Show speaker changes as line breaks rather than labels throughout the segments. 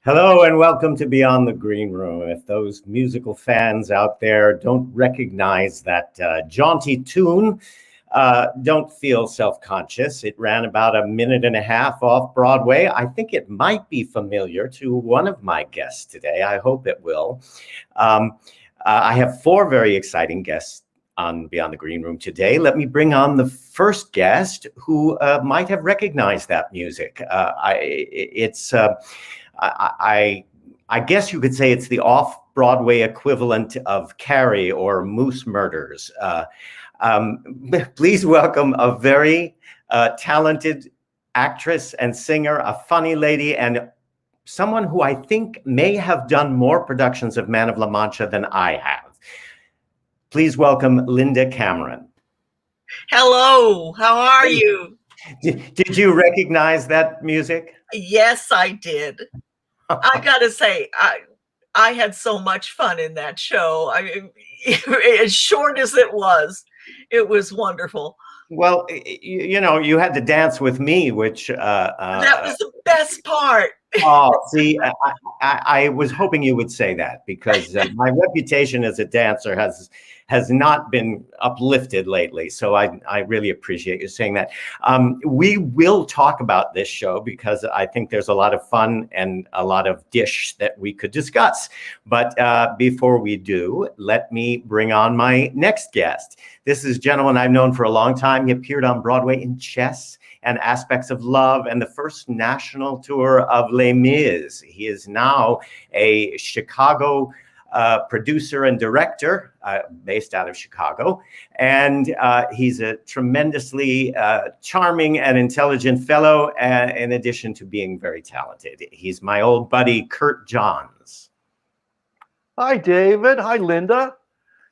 Hello and welcome to Beyond the Green Room. If those musical fans out there don't recognize that jaunty tune, don't feel self-conscious. It ran about a minute and a half off Broadway. I think it might be familiar to one of my guests today. I hope it will. I have four very exciting guests on Beyond the Green Room today. Let me bring on the first guest who might have recognized that music. I guess you could say it's the off-Broadway equivalent of Carrie or Moose Murders. Please welcome a very talented actress and singer, a funny lady, and someone who I think may have done more productions of Man of La Mancha than I have. Please welcome Linda Cameron.
Hello, how are you?
Did you recognize that music?
Yes, I did. I gotta say, I had so much fun in that show. I mean, as short as it was wonderful.
Well, you know, you had to dance with me, which
that was the best part.
Oh, see, I was hoping you would say that because my reputation as a dancer has not been uplifted lately. So I really appreciate you saying that. We will talk about this show because I think there's a lot of fun and a lot of dish that we could discuss. But before we do, let me bring on my next guest. This is a gentleman I've known for a long time. He appeared on Broadway in Chess and Aspects of Love and the first national tour of Les Mis. He is now a Chicago producer and director based out of Chicago. And he's a tremendously charming and intelligent fellow, in addition to being very talented. He's my old buddy, Curt Johns.
Hi, David. Hi, Linda.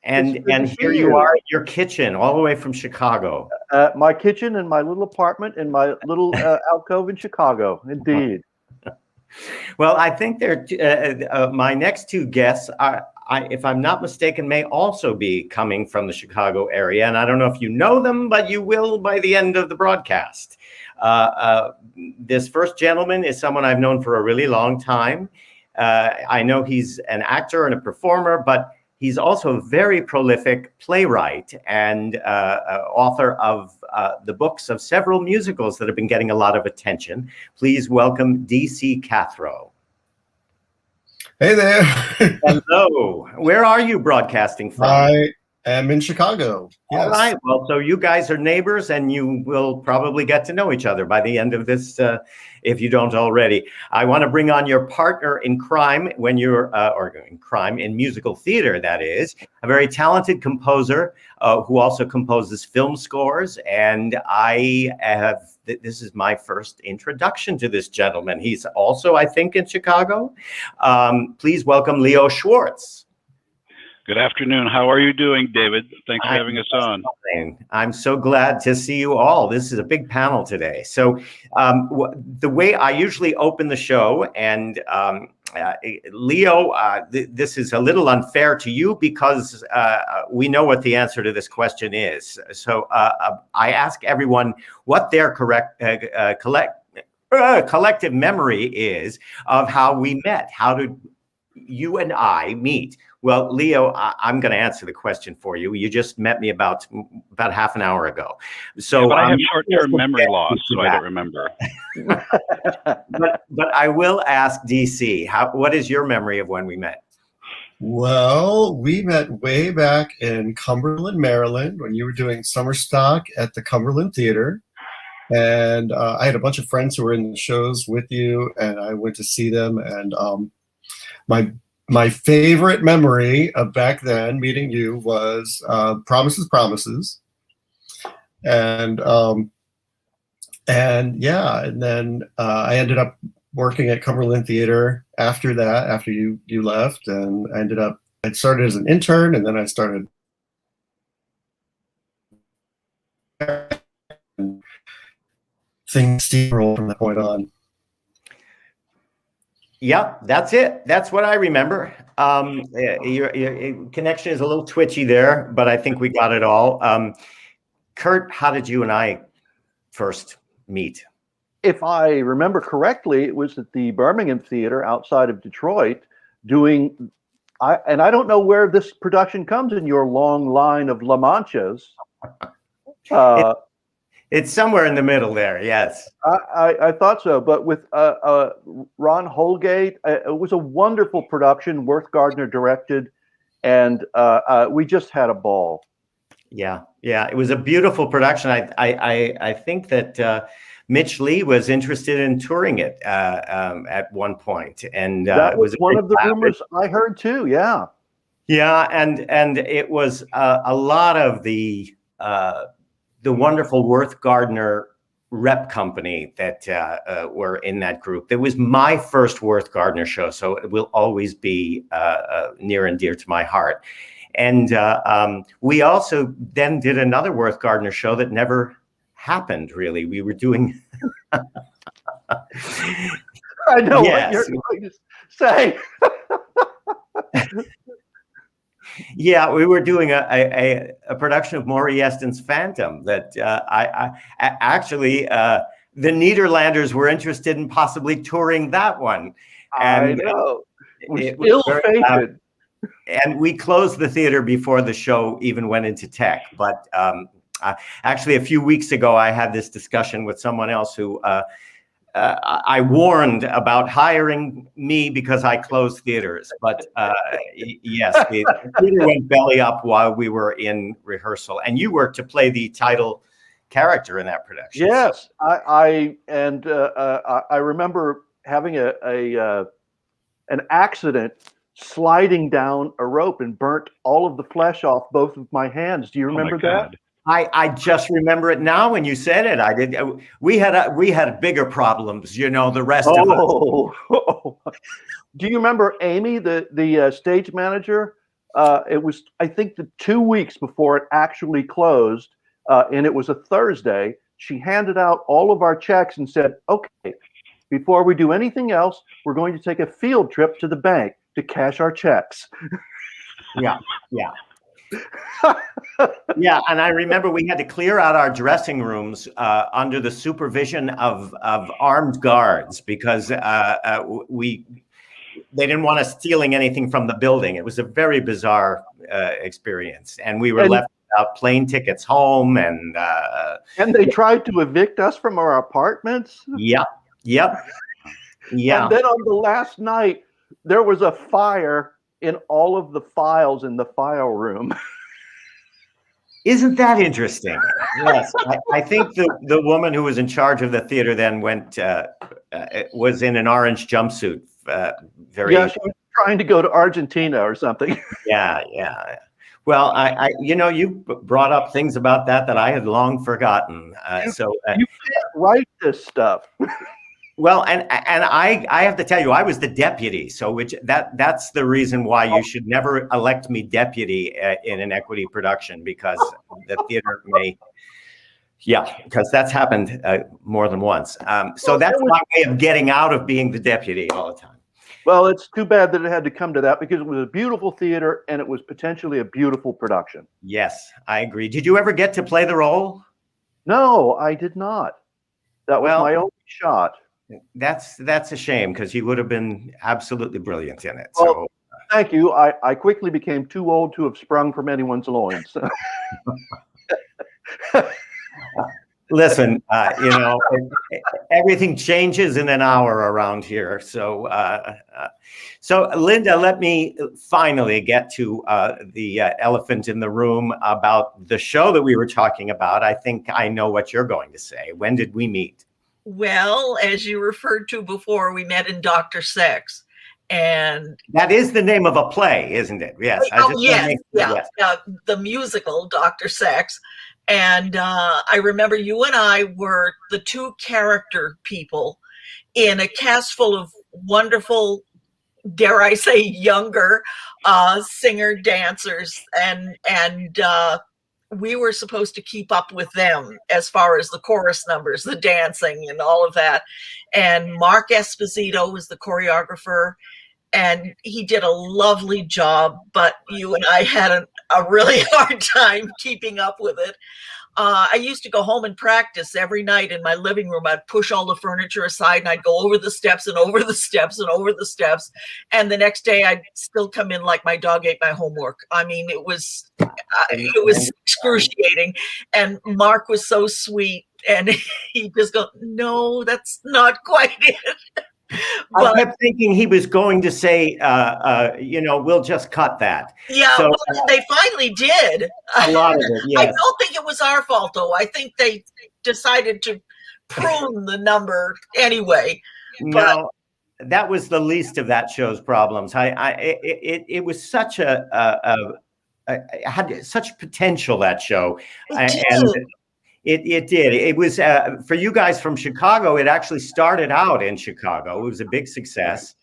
And here you are at your kitchen, all the way from Chicago.
My kitchen and my little apartment in my little alcove in Chicago, indeed.
Well, I think my next two guests are, if I'm not mistaken, may also be coming from the Chicago area. And I don't know if you know them, but you will by the end of the broadcast. This first gentleman is someone I've known for a really long time. I know he's an actor and a performer, but he's also a very prolific playwright and author of the books of several musicals that have been getting a lot of attention. Please welcome D.C. Cathro.
Hey there.
Hello. Where are you broadcasting from?
I am in Chicago. Yes.
All right. Well, so you guys are neighbors and you will probably get to know each other by the end of this, if you don't already. I want to bring on your partner in crime when you're, or in crime in musical theater, that is, a very talented composer who also composes film scores. And this is my first introduction to this gentleman. He's also, I think, in Chicago. Please welcome Leo Schwartz.
Good afternoon. How are you doing, David? Thanks for having us on.
I'm so glad to see you all. This is a big panel today. So the way I usually open the show, and Leo, this is a little unfair to you because we know what the answer to this question is. So I ask everyone what their collective memory is of how we met. How did you and I meet? Well, Leo, I'm going to answer the question for you. You just met me about half an hour ago. So
yeah, but I have short-term memory loss, so I don't remember.
but I will ask DC, what is your memory of when we met?
Well, we met way back in Cumberland, Maryland, when you were doing summer stock at the Cumberland Theater. And I had a bunch of friends who were in the shows with you, and I went to see them. And my favorite memory of back then meeting you was Promises, Promises. And yeah, and then I ended up working at Cumberland Theater after that, after you left, and I started as an intern, and then I started things steamrolled from that point on.
Yep, that's it. That's what I remember. Your connection is a little twitchy there, but I think we got it all. Curt, how did you and I first meet?
if I remember correctly, it was at the Birmingham Theater outside of Detroit doing, and I don't know where this production comes in your long line of La Manchas.
It's somewhere in the middle there, yes.
I thought so, but with Ron Holgate, it was a wonderful production. Worth Gardner directed, and we just had a ball.
Yeah, it was a beautiful production. I think that Mitch Lee was interested in touring it at one point, and
that was one of the
rapid
rumors I heard too. Yeah,
and it was a lot of the wonderful Worth Gardner rep company that were in that group. It was my first Worth Gardner show, so it will always be near and dear to my heart. And we also then did another Worth Gardner show that never happened, really. We were doing...
I know what you're going to say.
Yeah, we were doing a production of Maury Yeston's Phantom that actually the Nederlanders were interested in possibly touring that one. And
I know.
It was
ill-fated.
And we closed the theater before the show even went into tech. But actually, a few weeks ago, I had this discussion with someone else who I warned about hiring me because I closed theaters. But yes, the theater went belly up while we were in rehearsal. And you were to play the title character in that production.
Yes, I remember having an accident sliding down a rope and burnt all of the flesh off both of my hands. Do you remember that?
I just remember it now when you said it. I did. We had bigger problems, the rest of us.
Do you remember Amy, the stage manager? It was, I think, the 2 weeks before it actually closed, and it was a Thursday. She handed out all of our checks and said, "Okay, before we do anything else, we're going to take a field trip to the bank to cash our checks."
Yeah. Yeah, and I remember we had to clear out our dressing rooms under the supervision of armed guards because they didn't want us stealing anything from the building. It was a very bizarre experience, and we were left without plane tickets home, and
they tried to evict us from our apartments.
Yep. And
then on the last night, there was a fire in all of the files in the file room.
Isn't that interesting? Yes, I think the woman who was in charge of the theater then was in an orange jumpsuit. She was
trying to go to Argentina or something.
Yeah. Well, you brought up things about that I had long forgotten.
You can't write this stuff.
Well, and I have to tell you, I was the deputy, so that's the reason why you should never elect me deputy in an equity production, because the theater because that's happened more than once. So that's my way of getting out of being the deputy all the time.
Well, it's too bad that it had to come to that, because it was a beautiful theater and it was potentially a beautiful production.
Yes, I agree. Did you ever get to play the role?
No, I did not. That was my only shot.
That's a shame, because you would have been absolutely brilliant in it.
Well, thank you. I quickly became too old to have sprung from anyone's loins.
Listen, everything changes in an hour around here. So Linda, let me finally get to the elephant in the room about the show that we were talking about. I think I know what you're going to say. When did we meet?
Well, as you referred to before, we met in Dr. Sex. And
that is the name of a play, isn't it? Yes.
Yes. The musical Dr. Sex. And I remember you and I were the two character people in a cast full of wonderful, dare I say, younger singer dancers, and we were supposed to keep up with them as far as the chorus numbers, the dancing, and all of that. And Mark Esposito was the choreographer, and he did a lovely job, but you and I had a really hard time keeping up with it. I used to go home and practice every night in my living room. I'd push all the furniture aside and I'd go over the steps and over the steps and over the steps. And the next day I'd still come in like my dog ate my homework. I mean, it was excruciating. And Mark was so sweet. And he just go, no, that's not quite it.
I kept thinking he was going to say, we'll just cut that.
Yeah,
so,
well, they finally did.
A lot of it, yes.
I don't think it was our fault, though. I think they decided to prune the number anyway.
No, that was the least of that show's problems. It was such it had such potential, that show. It did. It was for you guys from Chicago. It actually started out in Chicago. It was a big success,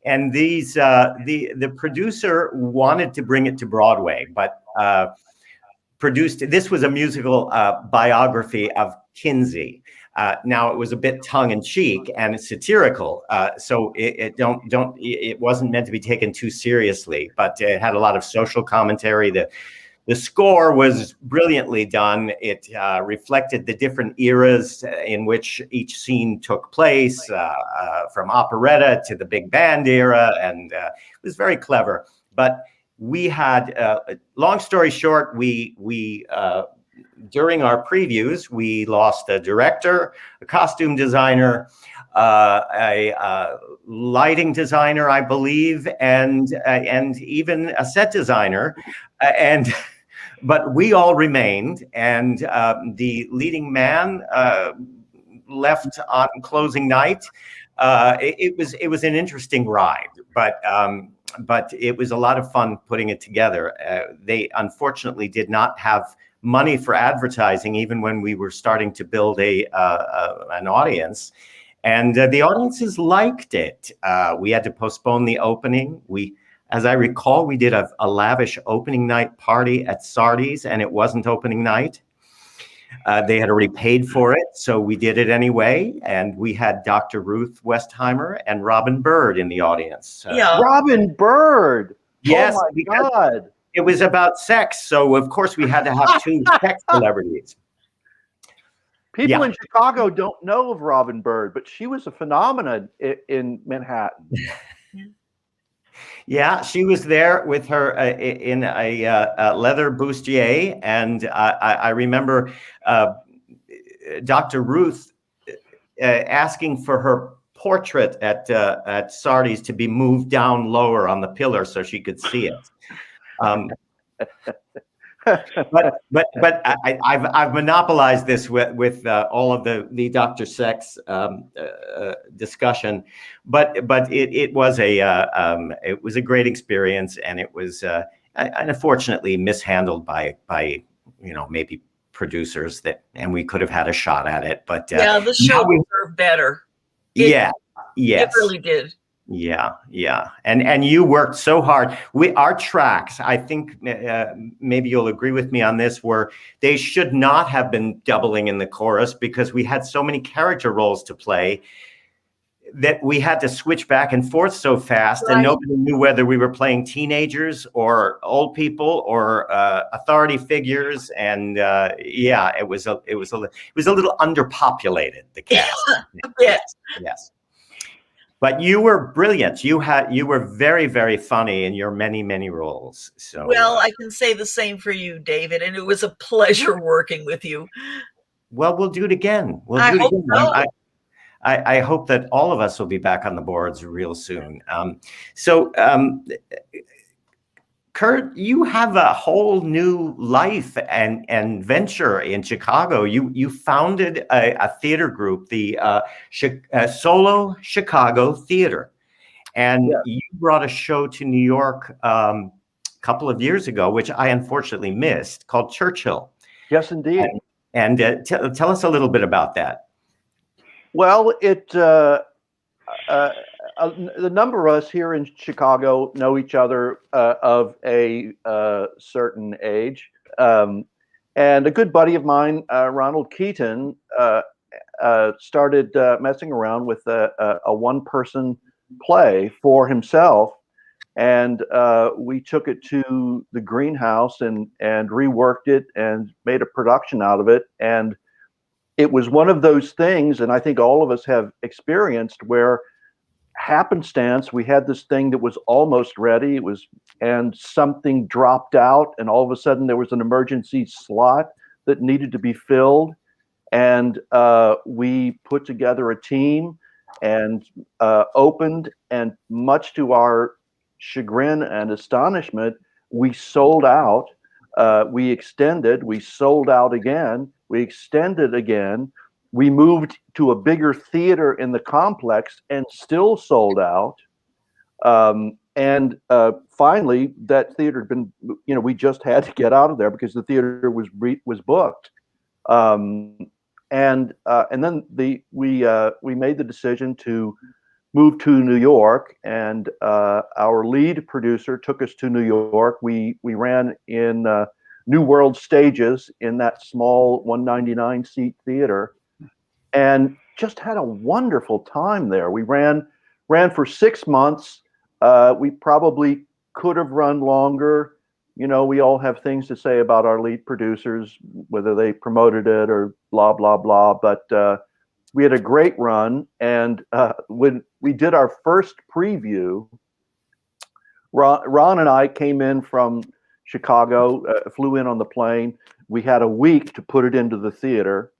and the producer wanted to bring it to Broadway, but produced. This was a musical biography of Kinsey. Now it was a bit tongue in cheek and satirical, so it wasn't meant to be taken too seriously, but it had a lot of social commentary. The score was brilliantly done. It reflected the different eras in which each scene took place, from operetta to the big band era, and it was very clever. But we had, long story short, we during our previews, we lost a director, a costume designer, a lighting designer, I believe, and even a set designer, but we all remained, and the leading man left on closing night. It was an interesting ride, but it was a lot of fun putting it together. They unfortunately did not have money for advertising, even when we were starting to build an audience, and the audiences liked it. We had to postpone the opening. As I recall, we did a lavish opening night party at Sardi's, and it wasn't opening night. They had already paid for it, so we did it anyway. And we had Dr. Ruth Westheimer and Robin Bird in the audience.
Yeah,
Robin Bird.
Yes,
oh my God.
It was about sex, so of course we had to have two sex celebrities.
People in Chicago don't know of Robin Bird, but she was a phenomenon in Manhattan.
Yeah, she was there with her in a leather bustier, and I remember Dr. Ruth asking for her portrait at Sardi's to be moved down lower on the pillar so she could see it. But I've monopolized this with all of the Dr. Sex discussion, but it was a great experience, and it was unfortunately mishandled by maybe producers and we could have had a shot at it, but
the show deserved better.
Yes,
it really did.
Yeah. And you worked so hard. Our tracks, I think maybe you'll agree with me on this, were they should not have been doubling in the chorus because we had so many character roles to play that we had to switch back and forth so fast, right. And nobody knew whether we were playing teenagers or old people or authority figures. And it was a little underpopulated, the cast. Yes. But you were brilliant. You were very, very funny in your many, many roles. So
I can say the same for you, David. And it was a pleasure working with you.
Well, we'll do it again.
I hope so.
I hope that all of us will be back on the boards real soon. Kurt, you have a whole new life and venture in Chicago. You founded a theater group, the Solo Chicago Theater, and you brought a show to New York a couple of years ago, which I unfortunately missed, called Churchill.
Yes, indeed.
And tell us a little bit about that.
Well, the number of us here in Chicago know each other of a certain age. And a good buddy of mine, Ronald Keaton, started messing around with a one-person play for himself. and we took it to the greenhouse and reworked it and made a production out of it. And it was one of those things, and I think all of us have experienced, where happenstance, we had this thing that was almost ready. And something dropped out, and all of a sudden there was an emergency slot that needed to be filled. And we put together a team and opened, and much to our chagrin and astonishment, we sold out. We extended, we sold out again, we extended again. We moved to a bigger theater in the complex and still sold out. And finally, that theater had been, we just had to get out of there because the theater was booked. And then we made the decision to move to New York, and our lead producer took us to New York. We ran in New World Stages in that small 199 seat theater, and just had a wonderful time there. We ran for 6 months. We probably could have run longer. We all have things to say about our lead producers, whether they promoted it or blah, blah, blah. But we had a great run. And when we did our first preview, Ron and I came in from Chicago, flew in on the plane. We had a week to put it into the theater.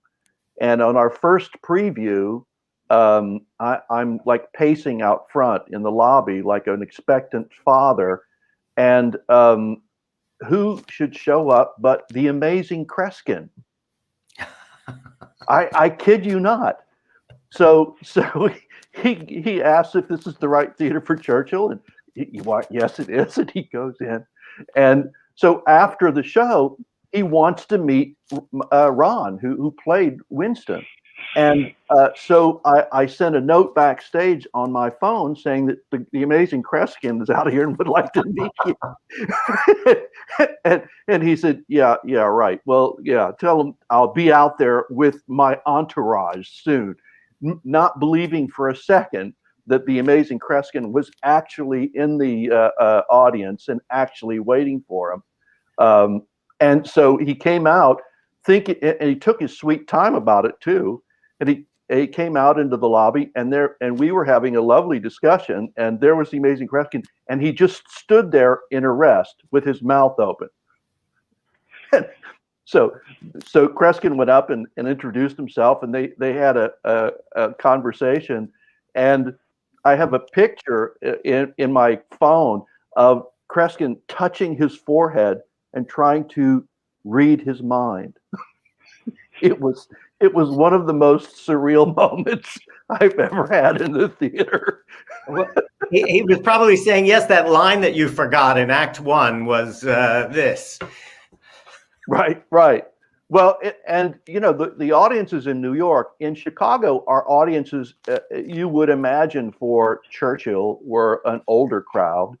And on our first preview, I'm like pacing out front in the lobby like an expectant father. And who should show up but the amazing Kreskin? I kid you not. So he asks if this is the right theater for Churchill, and yes, it is. And he goes in, and so after the show, he wants to meet Ron, who played Winston. And so I sent a note backstage on my phone saying that the amazing Kreskin is out here and would like to meet you. and he said, yeah, right. Well, yeah, tell him I'll be out there with my entourage soon. Not believing for a second that the amazing Kreskin was actually in the audience and actually waiting for him. And so he came out thinking, and he took his sweet time about it too. And he came out into the lobby, and we were having a lovely discussion, and there was the amazing Kreskin, and he just stood there in arrest with his mouth open. So Kreskin went up and introduced himself, and they had a conversation. And I have a picture in my phone of Kreskin touching his forehead and trying to read his mind. It was one of the most surreal moments I've ever had in the theater.
Well, he was probably saying, yes, that line that you forgot in Act 1 was this.
Right. Well, the audiences in New York, in Chicago, our audiences, you would imagine for Churchill, were an older crowd.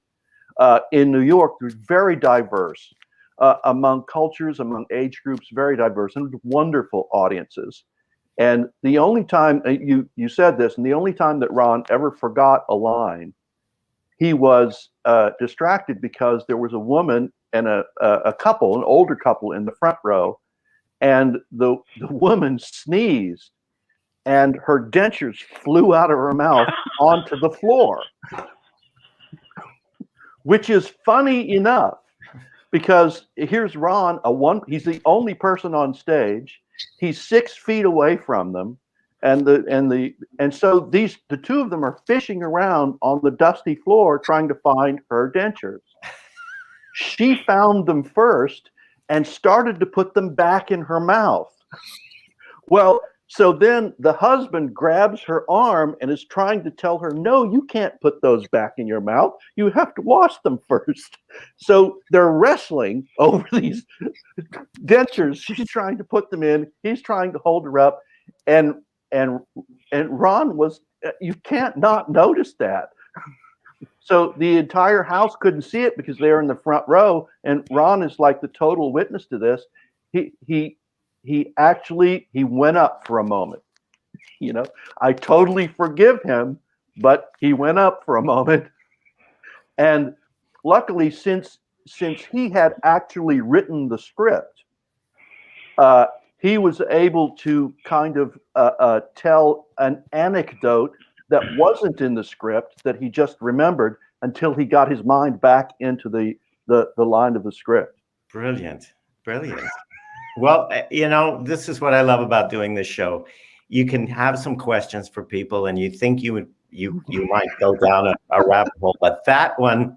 In New York, they're very diverse. Among cultures, among age groups, very diverse, and wonderful audiences. And the only time you said this, and the only time that Ron ever forgot a line, he was distracted because there was a woman and a couple, an older couple, in the front row, and the woman sneezed, and her dentures flew out of her mouth onto the floor, which is funny enough. Because here's Ron, he's the only person on stage. He's 6 feet away from them, and so the two of them are fishing around on the dusty floor trying to find her dentures. She found them first and started to put them back in her mouth. Well, so then the husband grabs her arm and is trying to tell her, no, you can't put those back in your mouth. You have to wash them first. So they're wrestling over these dentures. She's trying to put them in. He's trying to hold her up. And Ron was, you can't not notice that. So the entire house couldn't see it because they're in the front row. And Ron is like the total witness to this. He actually went up for a moment. I totally forgive him, but he went up for a moment. And luckily, since he had actually written the script, he was able to kind of tell an anecdote that wasn't in the script that he just remembered until he got his mind back into the line of the script.
Brilliant. Well, this is what I love about doing this show. You can have some questions for people, and you think you might go down a rabbit hole, but that one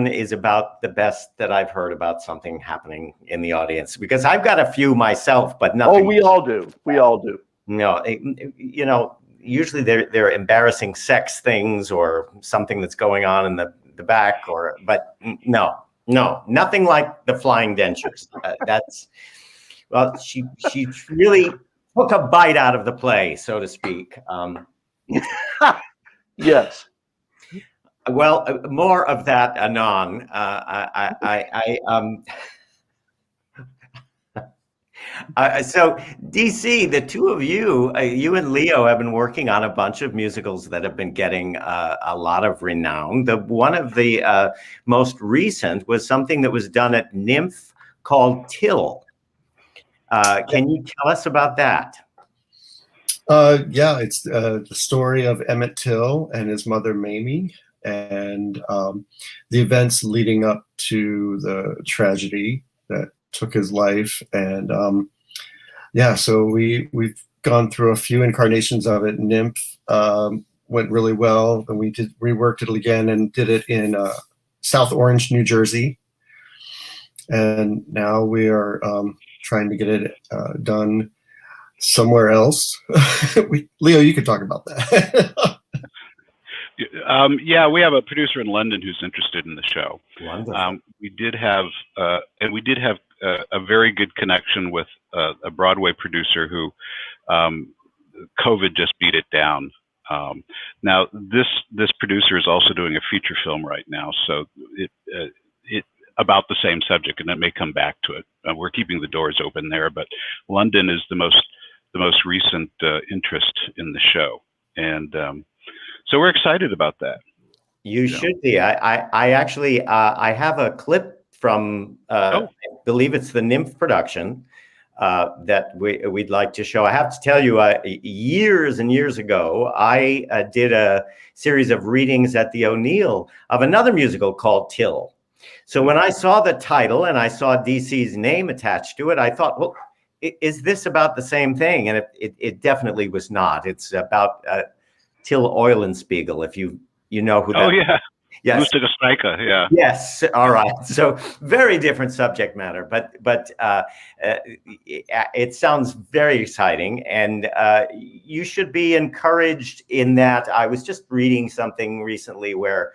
is about the best that I've heard about something happening in the audience, because I've got a few myself, but nothing.
Oh, we all do.
No, usually they're embarrassing sex things or something that's going on in the back, but no, nothing like the flying dentures. She really took a bite out of the play, so to speak.
Yes.
Well, more of that anon. So, DC, the two of you, you and Leo, have been working on a bunch of musicals that have been getting a lot of renown. One of the most recent was something that was done at NYMF called Till. Can you tell us about that?
Yeah, it's the story of Emmett Till and his mother, Mamie, and the events leading up to the tragedy that took his life. And so we've gone through a few incarnations of it. NYMF went really well, and we reworked it again and did it in South Orange, New Jersey. And now we are trying to get it done somewhere else. Leo, you could talk about that.
Yeah, we have a producer in London who's interested in the show.
Wonderful.
We did have a very good connection with a Broadway producer who COVID just beat it down. Now this producer is also doing a feature film right now, so it about the same subject, and it may come back to it. We're keeping the doors open there, but London is the most recent interest in the show, and so we're excited about that.
You should be. I actually I have a clip from I believe it's the NYMF production that we'd like to show. I have to tell you, years and years ago, I did a series of readings at the O'Neill of another musical called Till. So when I saw the title and I saw DC's name attached to it, I thought, well, is this about the same thing? And it definitely was not. It's about Till Eulenspiegel, if you know who that is.
Oh, yeah.
Yes.
Lustige Streicher, yeah.
Yes. All right. So very different subject matter, but it sounds very exciting, and you should be encouraged in that. I was just reading something recently where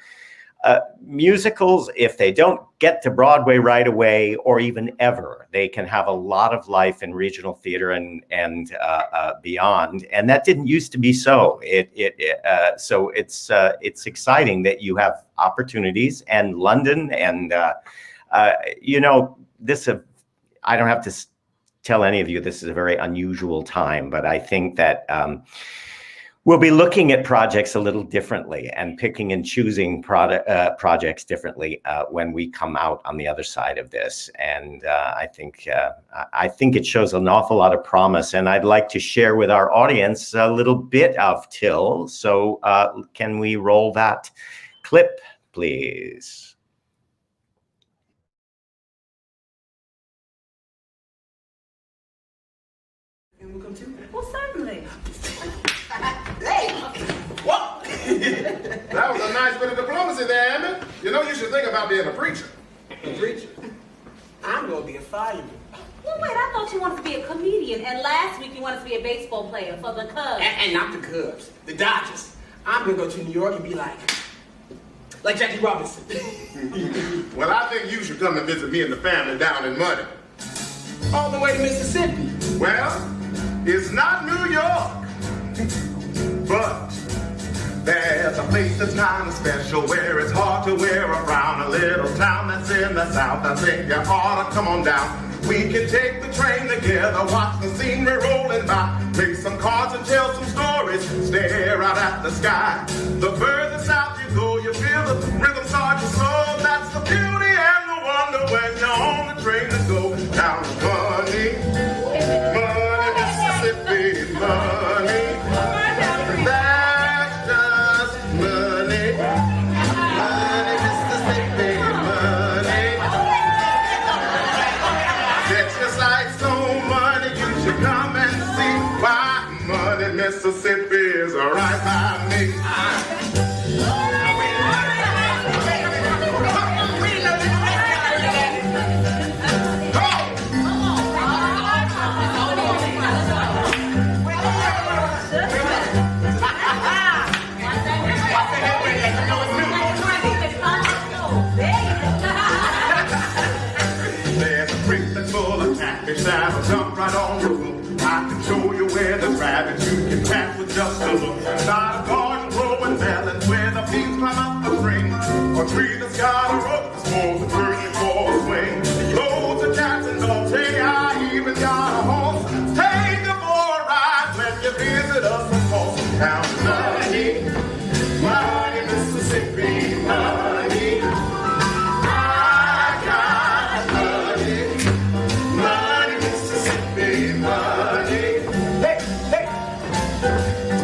musicals, if they don't get to Broadway right away or even ever, they can have a lot of life in regional theater and beyond. And that didn't used to be so. So it's exciting that you have opportunities, and London, and this. I don't have to tell any of you this is a very unusual time, but I think that we'll be looking at projects a little differently and picking and choosing projects differently when we come out on the other side of this. And I think it shows an awful lot of promise. And I'd like to share with our audience a little bit of Till. So can we roll that clip, please?
Well, certainly.
Hey! What? That was a nice bit of diplomacy there, Emmett. You should think about being a preacher.
A preacher? I'm going to be a fireman.
Well, wait, I thought you wanted to be a comedian, and last week you wanted to be a baseball player for the Cubs.
And not the Cubs, the Dodgers. I'm going to go to New York and be like Jackie Robinson.
Well, I think you should come and visit me and the family down in Muddy.
All the way to Mississippi.
Well, it's not New York, but there's a place that's kind of special where it's hard to wear a frown. A little town that's in the south. I think you ought to come on down. We can take the train together, watch the scenery rolling by, play some cards and tell some stories, stare out at the sky. The further south you go, you feel the rhythm start to slow. That's that'll jump right on your hook. I can show you where there's rabbits you can catch with just a look. Not a garden growing melons where the bees climb up the string, or tree that's got a rope that's more than 34 swing. Loads of cats and dogs, hey, I even got a horse. Take you for a ride when you visit us from Folsom County. Money, money, Mississippi, money. I got money, money, Mississippi, money. Hey, hey.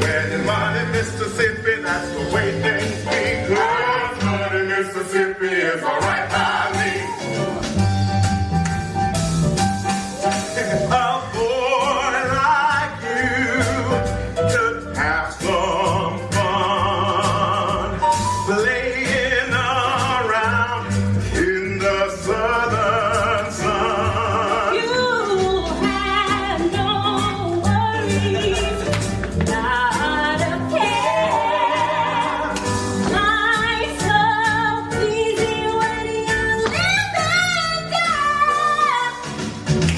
When in money, Mississippi, that's the way things be. 'Cause money, Mississippi is alright by me. A boy like you could have some fun playing around in the southern sun.
You have no worries, not a care. Life's so easy when you live it down.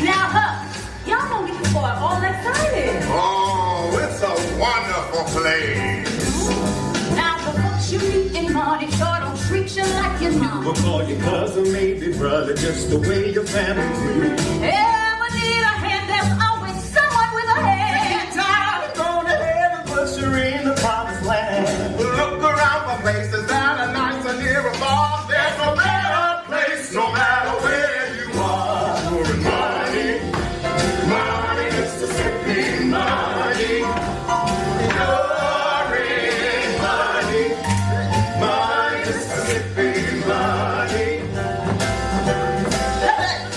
Now, y'all gonna get this boy all excited.
Oh, it's a wonderful place.
Now, the folks you meet in money sure don't treat you like your mom.
We'll call you cousin, maybe brother, just the way your family do.
Ever need a hand, there's always someone with a hand.
Tired of going to heaven, but you're in the promised land. Look around for places that are nice and near a bar. There's no better place, no matter where you are. You're in money, money, Mississippi, money. You're in money, money, Mississippi, money.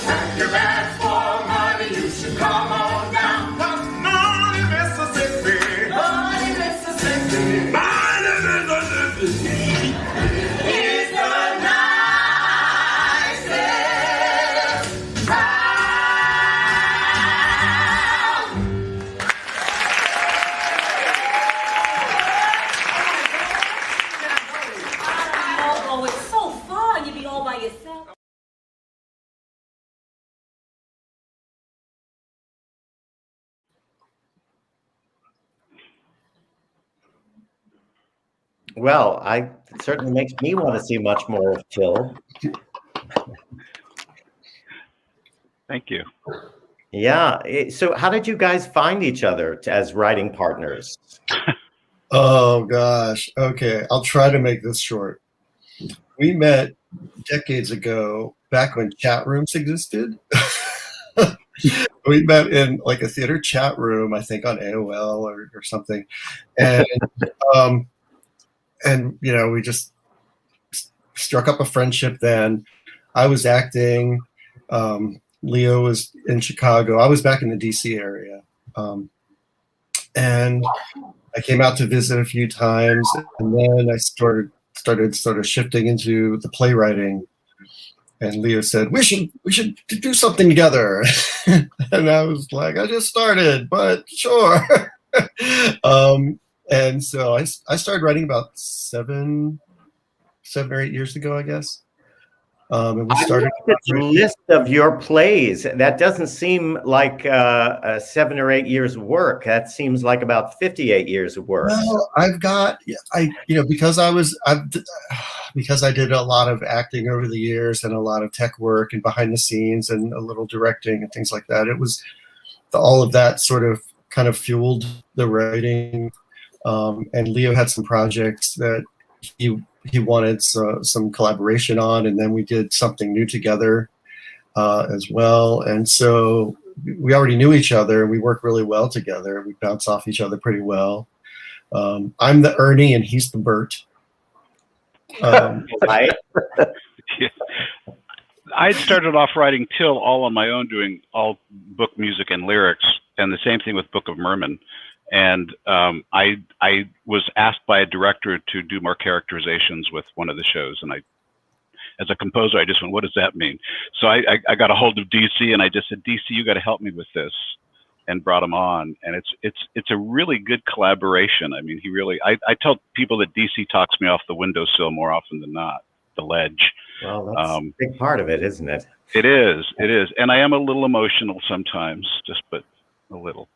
Pack your bags for money, you should come on down. 'Cause money, Mississippi, money, Mississippi, money, Mississippi is the nicest town.
Oh, it's so far, and you be all by yourself.
Well, it certainly makes me want to see much more of Till.
Thank you.
Yeah. So how did you guys find each other as writing partners?
Oh gosh. Okay, I'll try to make this short. We met decades ago, back when chat rooms existed. We met in like a theater chat room, I think on AOL or something, and you know, we just struck up a friendship then. I was acting. Leo was in Chicago. I was back in the DC area, and I came out to visit a few times, and then I started sort of shifting into the playwriting. And Leo said, we should do something together. And I was like, I just started, but sure. And so I started writing about seven or 8 years ago, I guess. And we started.
I looked at the list of your plays. That doesn't seem like 7 or 8 years of work. That seems like about 58 years of work.
Well, because I did a lot of acting over the years and a lot of tech work and behind the scenes and a little directing and things like that. It was all of that sort of kind of fueled the writing. And Leo had some projects that he wanted some collaboration on, and then we did something new together as well. And so we already knew each other. We worked really well together. We bounce off each other pretty well. I'm the Ernie and he's the Bert.
Right.
Yeah. I started off writing Till all on my own, doing all book music and lyrics, and the same thing with Book of Merman. And I was asked by a director to do more characterizations with one of the shows, and as a composer, I just went, what does that mean? So I got a hold of DC, and I just said, DC, you got to help me with this, and brought him on. And it's a really good collaboration. I mean, he really, I tell people that DC talks me off the windowsill more often than not. the ledge.
Well, that's a big part of it, isn't it?
It is. And I am a little emotional sometimes, but a little.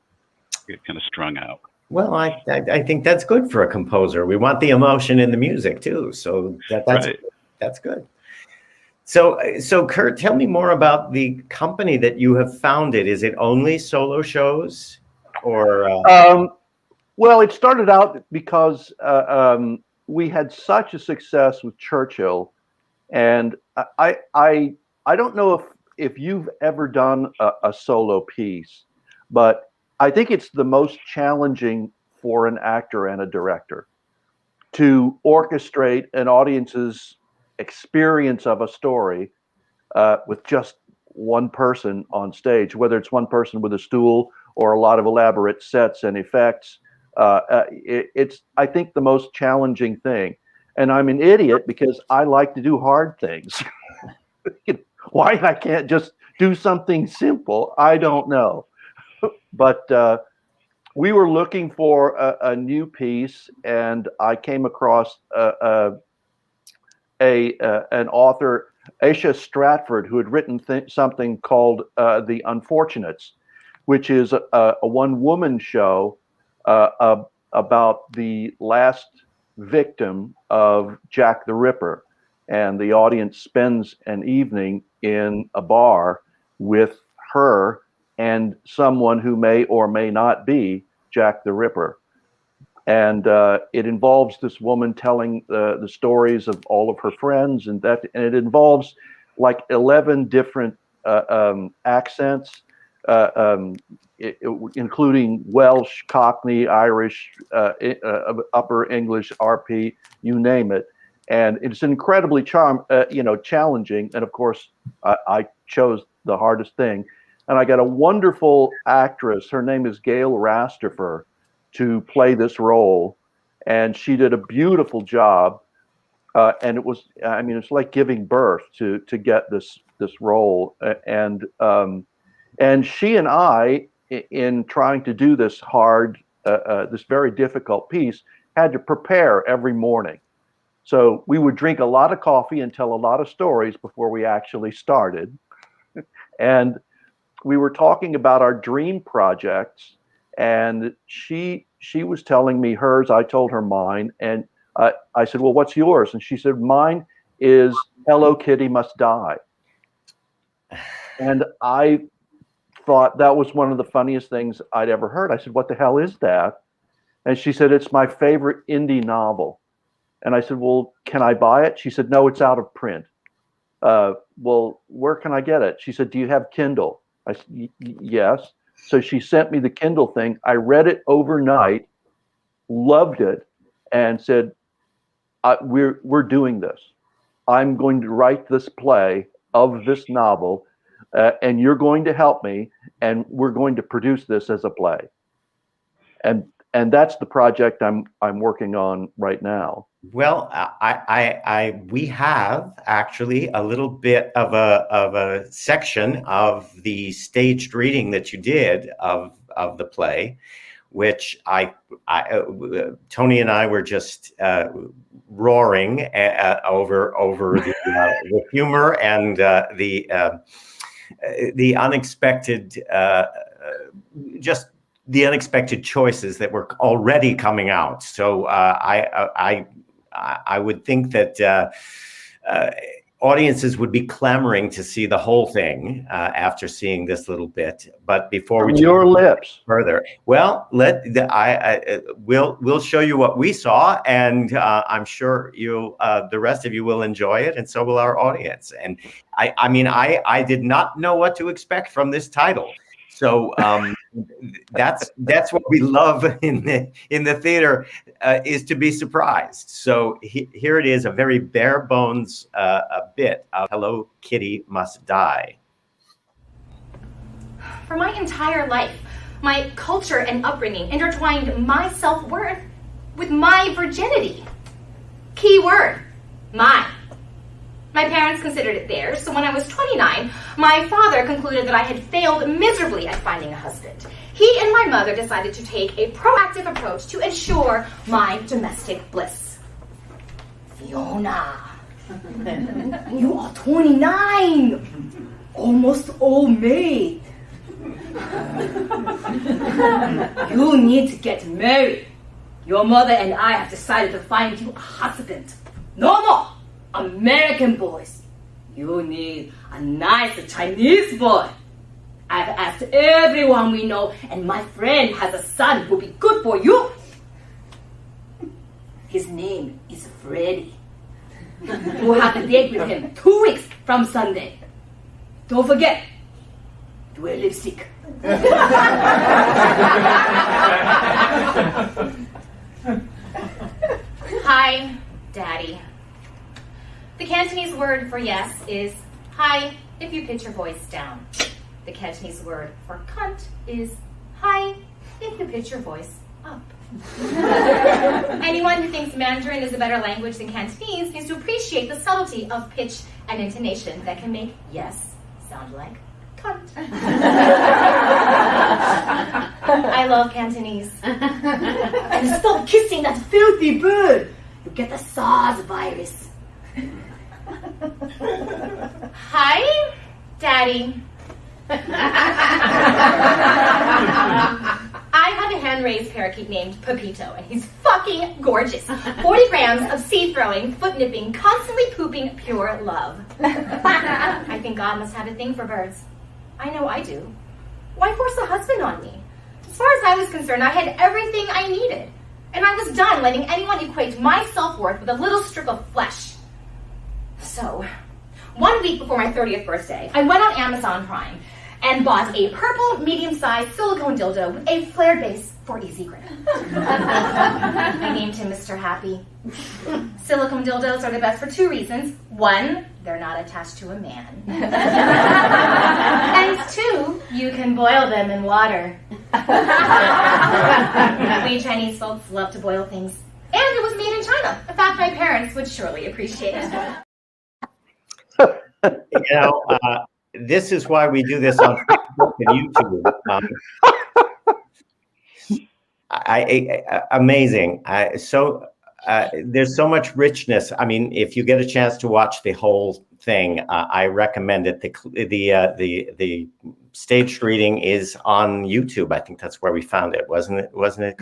Get kind of strung out.
Well, I think that's good for a composer. We want the emotion in the music too, so that's good. So Kurt, tell me more about the company that you have founded. Is it only solo shows, or?
Well, it started out because we had such a success with Churchill, and I don't know if you've ever done a solo piece, but I think it's the most challenging for an actor and a director to orchestrate an audience's experience of a story with just one person on stage, whether it's one person with a stool or a lot of elaborate sets and effects. It's, I think, the most challenging thing. And I'm an idiot because I like to do hard things. Why I can't just do something simple, I don't know. But we were looking for a new piece, and I came across an author, Aisha Stratford, who had written something called The Unfortunates, which is a one-woman show about the last victim of Jack the Ripper. And the audience spends an evening in a bar with her and someone who may or may not be Jack the Ripper. And it involves this woman telling the stories of all of her friends, and it involves like 11 different accents, including Welsh, Cockney, Irish, Upper English, RP, you name it. And it's incredibly challenging. And of course, I chose the hardest thing. And I got a wonderful actress. Her name is Gail Rastifer to play this role. And she did a beautiful job. And it was, I mean, it's like giving birth to get this role. And she and I, in trying to do this this very difficult piece, had to prepare every morning. So we would drink a lot of coffee and tell a lot of stories before we actually started. And we were talking about our dream projects, and she was telling me hers. I told her mine, and I said, well, what's yours? And she said, mine is Hello Kitty Must Die. And I thought that was one of the funniest things I'd ever heard. I said, what the hell is that? And she said, it's my favorite indie novel. And I said, well, can I buy it? She said, no, it's out of print. Well, where can I get it? She said, do you have Kindle? I said, yes. So she sent me the Kindle thing. I read it overnight, loved it, and said, we're doing this. I'm going to write this play of this novel, and you're going to help me, and we're going to produce this as a play. And that's the project I'm working on right now.
Well, we have actually a little bit of a section of the staged reading that you did of the play, which Tony and I were just roaring over the humor and the unexpected, just the unexpected choices that were already coming out. So I would think that audiences would be clamoring to see the whole thing after seeing this little bit. But before we
your lips
further, well, we'll show you what we saw, and I'm sure the rest of you will enjoy it, and so will our audience. And I did not know what to expect from this title. So that's what we love in the theater, is to be surprised. So here it is, a very bare bones a bit of Hello Kitty Must Die.
For my entire life, my culture and upbringing intertwined my self-worth with my virginity. Key word, mine. My parents considered it theirs, so when I was 29, my father concluded that I had failed miserably at finding a husband. He and my mother decided to take a proactive approach to ensure my domestic bliss. Fiona, You are 29, almost old maid. You need to get married. Your mother and I have decided to find you a husband. No more American boys. You need a nice Chinese boy. I've asked everyone we know, and my friend has a son who'll be good for you. His name is Freddie. You'll have a date with him 2 weeks from Sunday. Don't forget to wear lipstick. Hi, Daddy. The Cantonese word for yes is hi if you pitch your voice down. The Cantonese word for cunt is hi if you pitch your voice up. Anyone who thinks Mandarin is a better language than Cantonese needs to appreciate the subtlety of pitch and intonation that can make yes sound like cunt. I love Cantonese. And stop kissing that filthy bird. You get the SARS virus. Hi, Daddy. I have a hand-raised parakeet named Pepito, and he's fucking gorgeous. 40 grams of seed-throwing, foot-nipping, constantly pooping pure love. I think God must have a thing for birds. I know I do. Why force a husband on me? As far as I was concerned, I had everything I needed. And I was done letting anyone equate my self-worth with a little strip of flesh. So, 1 week before my 30th birthday, I went on Amazon Prime and bought a purple, medium-sized silicone dildo with a flared base for easy grip. I named him Mr. Happy. Silicone dildos are the best for 2 reasons. 1, they're not attached to a man. And 2, you can boil them in water. We Chinese folks love to boil things. And it was made in China, a fact my parents would surely appreciate it.
This is why we do this on Facebook and YouTube. Amazing. There's so much richness. I mean, if you get a chance to watch the whole thing, I recommend it. The staged reading is on YouTube. I think that's where we found it, wasn't it? Wasn't it?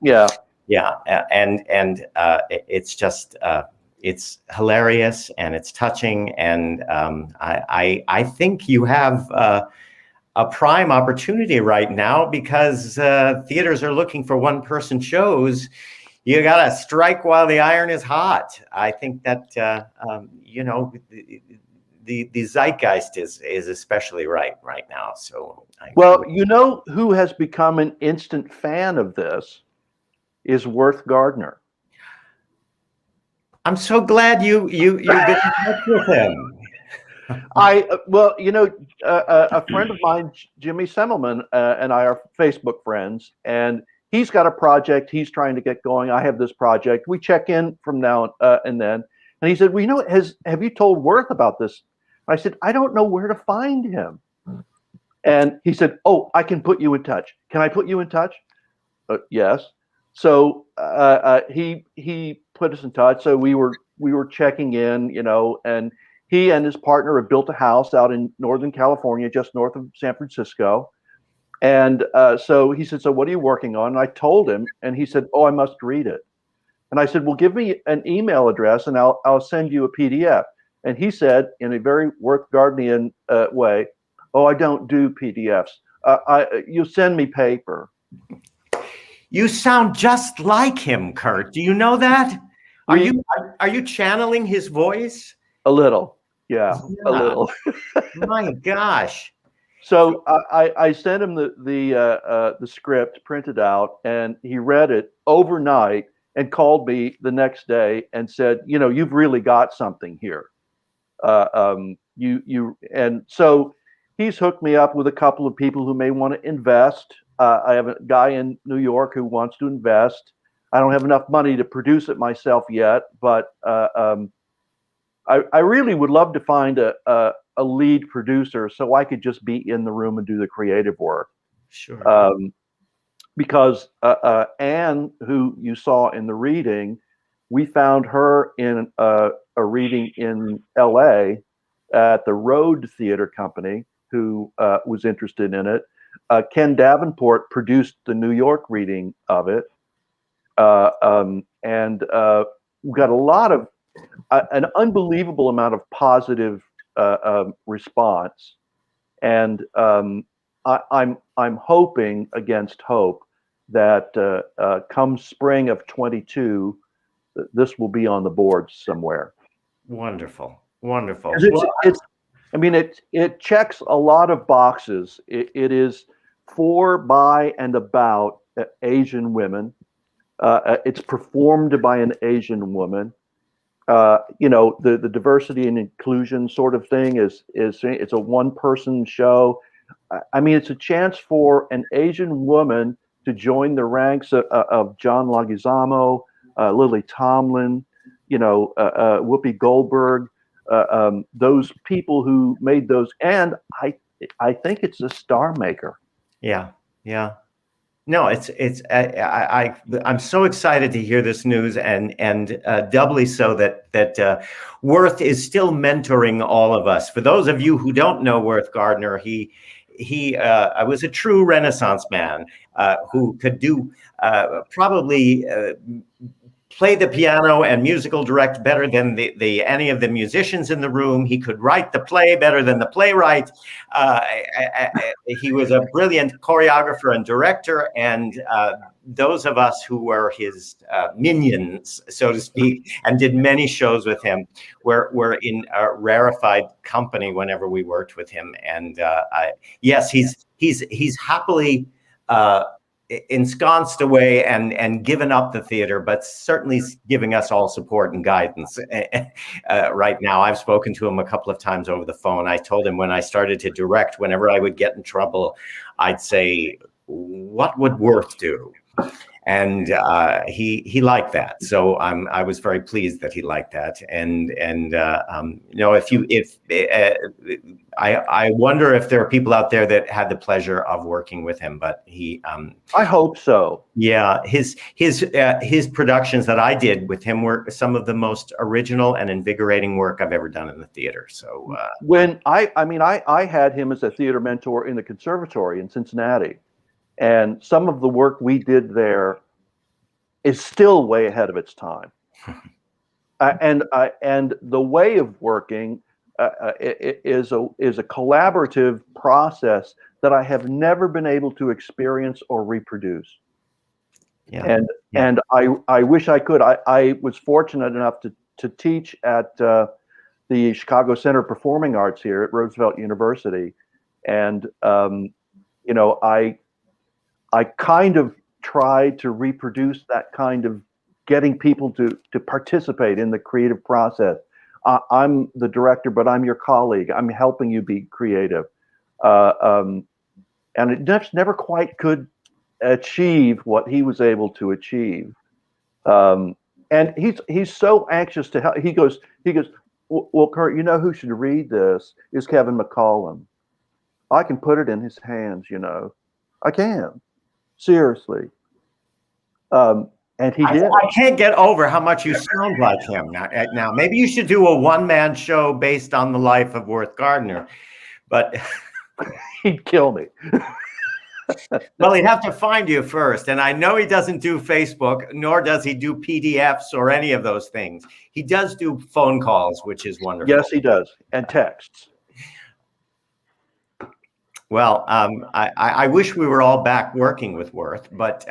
Yeah.
And it's just. It's hilarious and it's touching, and I think you have a prime opportunity right now because theaters are looking for one-person shows. You got to strike while the iron is hot. I think that the zeitgeist is especially right now. So,
you know who has become an instant fan of this is Worth Gardner.
I'm so glad you've been in touch with him.
A friend of mine, Jimmy Semmelman, and I are Facebook friends, and he's got a project he's trying to get going. I have this project. We check in from now and then, and he said, "Well, have you told Worth about this?" I said, "I don't know where to find him." And he said, "Oh, I can put you in touch. Can I put you in touch?" Yes. So he put us in touch. So we were checking in, and he and his partner have built a house out in Northern California, just north of San Francisco. And so he said, "So what are you working on?" And I told him, and he said, "Oh, I must read it." And I said, "Well, give me an email address, and I'll send you a PDF." And he said, in a very Worth Gardnian way, "Oh, I don't do PDFs. You send me paper."
You sound just like him, Kurt. Do you know that? Are you channeling his voice?
A little, yeah. A little.
My gosh.
So I sent him the script printed out, and he read it overnight and called me the next day and said, "You've really got something here." And so he's hooked me up with a couple of people who may want to invest. I have a guy in New York who wants to invest. I don't have enough money to produce it myself yet, but I really would love to find a lead producer so I could just be in the room and do the creative work.
Sure.
Because Anne, who you saw in the reading, we found her in a reading in L.A. at the Road Theater Company, who was interested in it. Ken Davenport produced the New York reading of it, and we got a lot of an unbelievable amount of positive response, and I'm hoping against hope that come spring of 22, this will be on the boards somewhere.
Wonderful, wonderful.
It checks a lot of boxes. It is for, by, and about Asian women. It's performed by an Asian woman. The diversity and inclusion sort of thing is it's a one-person show. I mean, it's a chance for an Asian woman to join the ranks of John Leguizamo, Lily Tomlin, Whoopi Goldberg, those people who made those, and I think it's a star maker.
Yeah. No, I'm so excited to hear this news, and doubly so that Worth is still mentoring all of us. For those of you who don't know Worth Gardner, he was a true Renaissance man who could do probably play the piano and musical direct better than any of the musicians in the room. He could write the play better than the playwright. He was a brilliant choreographer and director, and those of us who were his minions, so to speak, and did many shows with him, were in a rarefied company whenever we worked with him. And yes, he's happily ensconced away and given up the theater, but certainly giving us all support and guidance right now. I've spoken to him a couple of times over the phone. I told him when I started to direct, whenever I would get in trouble, I'd say, what would Worth do? And he liked that, so I was very pleased that he liked that. I wonder if there are people out there that had the pleasure of working with him, but he.
I hope so.
Yeah, his productions that I did with him were some of the most original and invigorating work I've ever done in the theater. So
when I had him as a theater mentor in the conservatory in Cincinnati. And some of the work we did there is still way ahead of its time. And the way of working is a collaborative process that I have never been able to experience or reproduce.
Yeah.
And I wish I could. I was fortunate enough to teach at the Chicago Center of Performing Arts here at Roosevelt University, and I kind of try to reproduce that kind of getting people to participate in the creative process. I'm the director, but I'm your colleague. I'm helping you be creative. And it just never quite could achieve what he was able to achieve. And he's so anxious to help. He goes, well, Kurt, who should read this is Kevin McCollum. I can put it in his hands, I can. Seriously. And he did.
I can't get over how much you sound like him now. Maybe you should do a one-man show based on the life of Worth Gardner, but
he'd kill me.
Well, he'd have to find you first. And I know he doesn't do Facebook, nor does he do PDFs or any of those things. He does do phone calls, which is wonderful.
Yes, he does. And texts.
Well, I wish we were all back working with Worth, but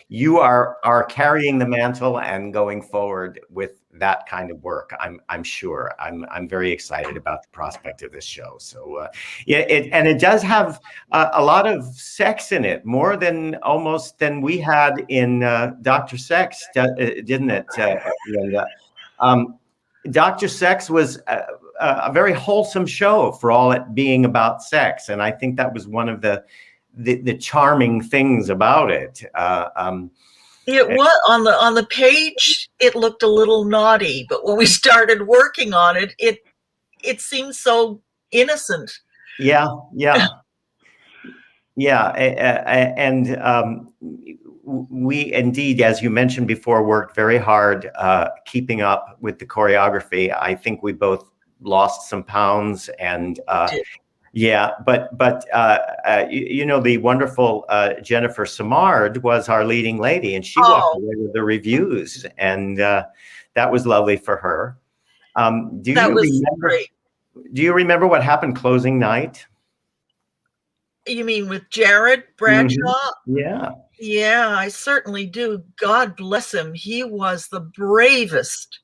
you are carrying the mantle and going forward with that kind of work. I'm sure. I'm very excited about the prospect of this show. So it does have a lot of sex in it, more than we had in Dr. Sex, didn't it? Dr. Sex was a very wholesome show for all it being about sex, and I think that was one of the charming things about it.
It was on the page. It looked a little naughty, but when we started working on it, it seemed so innocent.
Yeah. Yeah, and we indeed, as you mentioned before, worked very hard keeping up with the choreography. I think we both lost some pounds, and yeah, but the wonderful Jennifer Samard was our leading lady, and she walked away with the reviews, and that was lovely for her. Do you remember what happened closing night?
You mean with Jared Bradshaw?
Mm-hmm. Yeah.
Yeah, I certainly do. God bless him. He was the bravest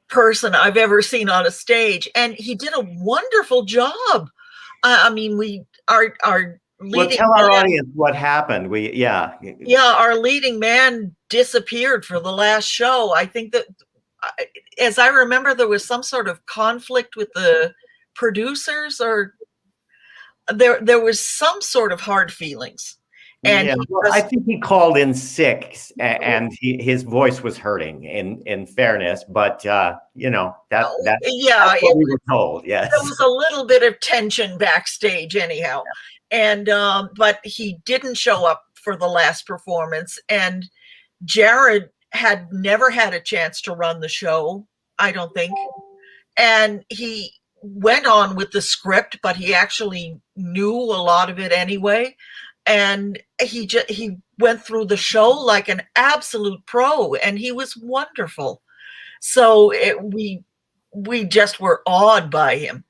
person I've ever seen on a stage, and he did a wonderful job. I mean, our leading
tell our audience what happened.
Our leading man disappeared for the last show. I think that, as I remember, there was some sort of conflict with the producers, or there was some sort of hard feelings. And
I think he called in sick, and his voice was hurting. In fairness, but that's what we were told. Yes,
there was a little bit of tension backstage, anyhow, and but he didn't show up for the last performance. And Jared had never had a chance to run the show, I don't think, and he went on with the script, but he actually knew a lot of it anyway. And he went through the show like an absolute pro, and he was wonderful. So we just were awed by him.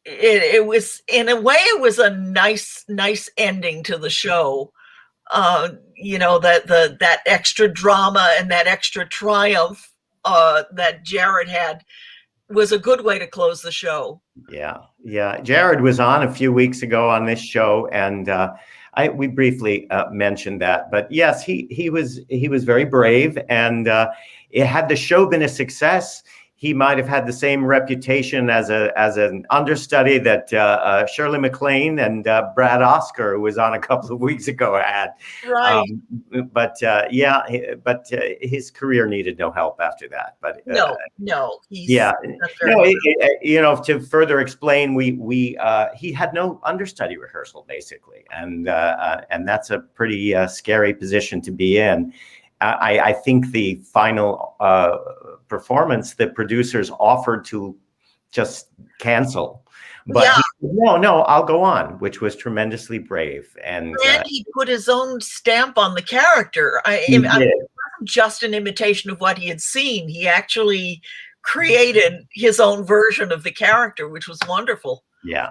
It was, in a way, it was a nice ending to the show. That extra drama and that extra triumph that Jared had was a good way to close the show.
Yeah. Jared was on a few weeks ago on this show, and we briefly mentioned that. But yes, he was very brave, and had the show been a success, he might have had the same reputation as an understudy that Shirley MacLaine and Brad Oscar, who was on a couple of weeks ago, had.
Right.
But his career needed no help after that. But
no.
To further explain, he had no understudy rehearsal basically, and that's a pretty scary position to be in. I think the final performance, the producers offered to just cancel, but he said, no, I'll go on, which was tremendously brave. And
he put his own stamp on the character. It wasn't just an imitation of what he had seen. He actually created his own version of the character, which was wonderful.
Yeah,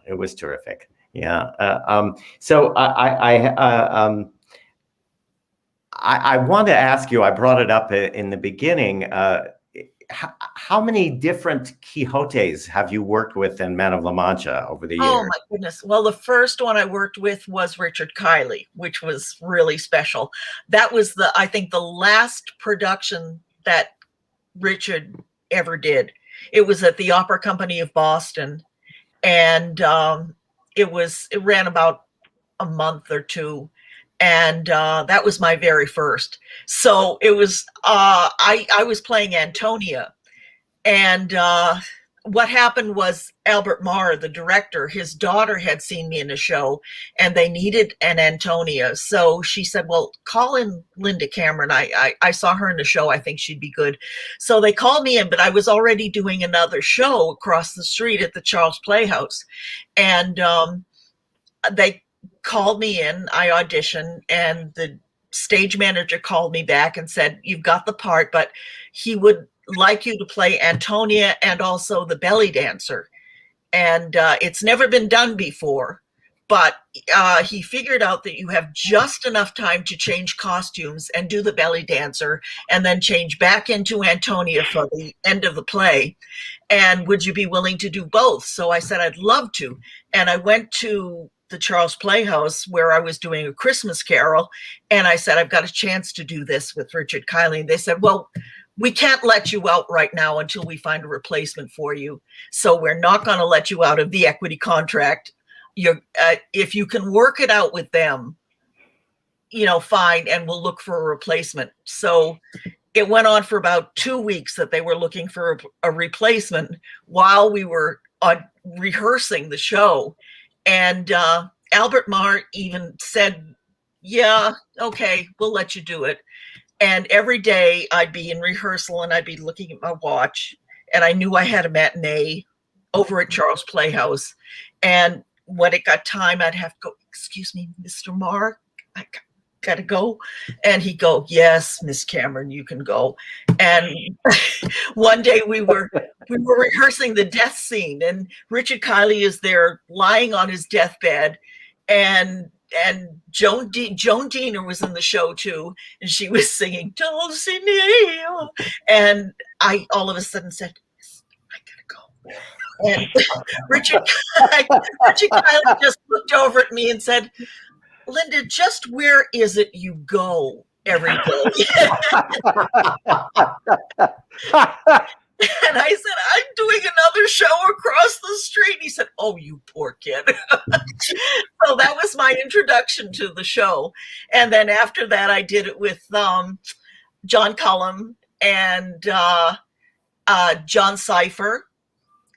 it was terrific. Yeah. So I want to ask you, I brought it up in the beginning, how many different Quixotes have you worked with in Man of La Mancha over the years?
Oh my goodness. Well, the first one I worked with was Richard Kiley, which was really special. That was I think the last production that Richard ever did. It was at the Opera Company of Boston, and it ran about a month or two. And that was my very first. So it was, I was playing Antonia. And what happened was Albert Marr, the director, his daughter had seen me in a show, and they needed an Antonia. So she said, well, call in Linda Cameron. I saw her in the show. I think she'd be good. So they called me in, but I was already doing another show across the street at the Charles Playhouse. And they called me in, I auditioned, and the stage manager called me back and said, you've got the part, but he would like you to play Antonia and also the belly dancer. And it's never been done before, but he figured out that you have just enough time to change costumes and do the belly dancer, and then change back into Antonia for the end of the play. And would you be willing to do both? So I said, I'd love to. And I went to the Charles Playhouse where I was doing A Christmas Carol, and I said, I've got a chance to do this with Richard Kiley. And they said, well, we can't let you out right now until we find a replacement for you. So we're not going to let you out of the equity contract. If you can work it out with them, fine, and we'll look for a replacement. So it went on for about 2 weeks that they were looking for a replacement while we were rehearsing the show. And Albert Marr even said, yeah, okay, we'll let you do it. And every day I'd be in rehearsal and I'd be looking at my watch, and I knew I had a matinee over at Charles Playhouse. And when it got time, I'd have to go, excuse me, Mr. Marr, I gotta go. And he'd go, yes, Miss Cameron, you can go. And one day we were rehearsing the death scene, and Richard Kiley is there lying on his deathbed, and Joan Diener was in the show too, and she was singing Dulcinea, and I all of a sudden said, I gotta go. And Richard Kiley just looked over at me and said, Linda, just where is it you go every day? And I said, I'm doing another show across the street. He said, oh, you poor kid. So that was my introduction to the show. And then after that, I did it with John Cullum and John Cipher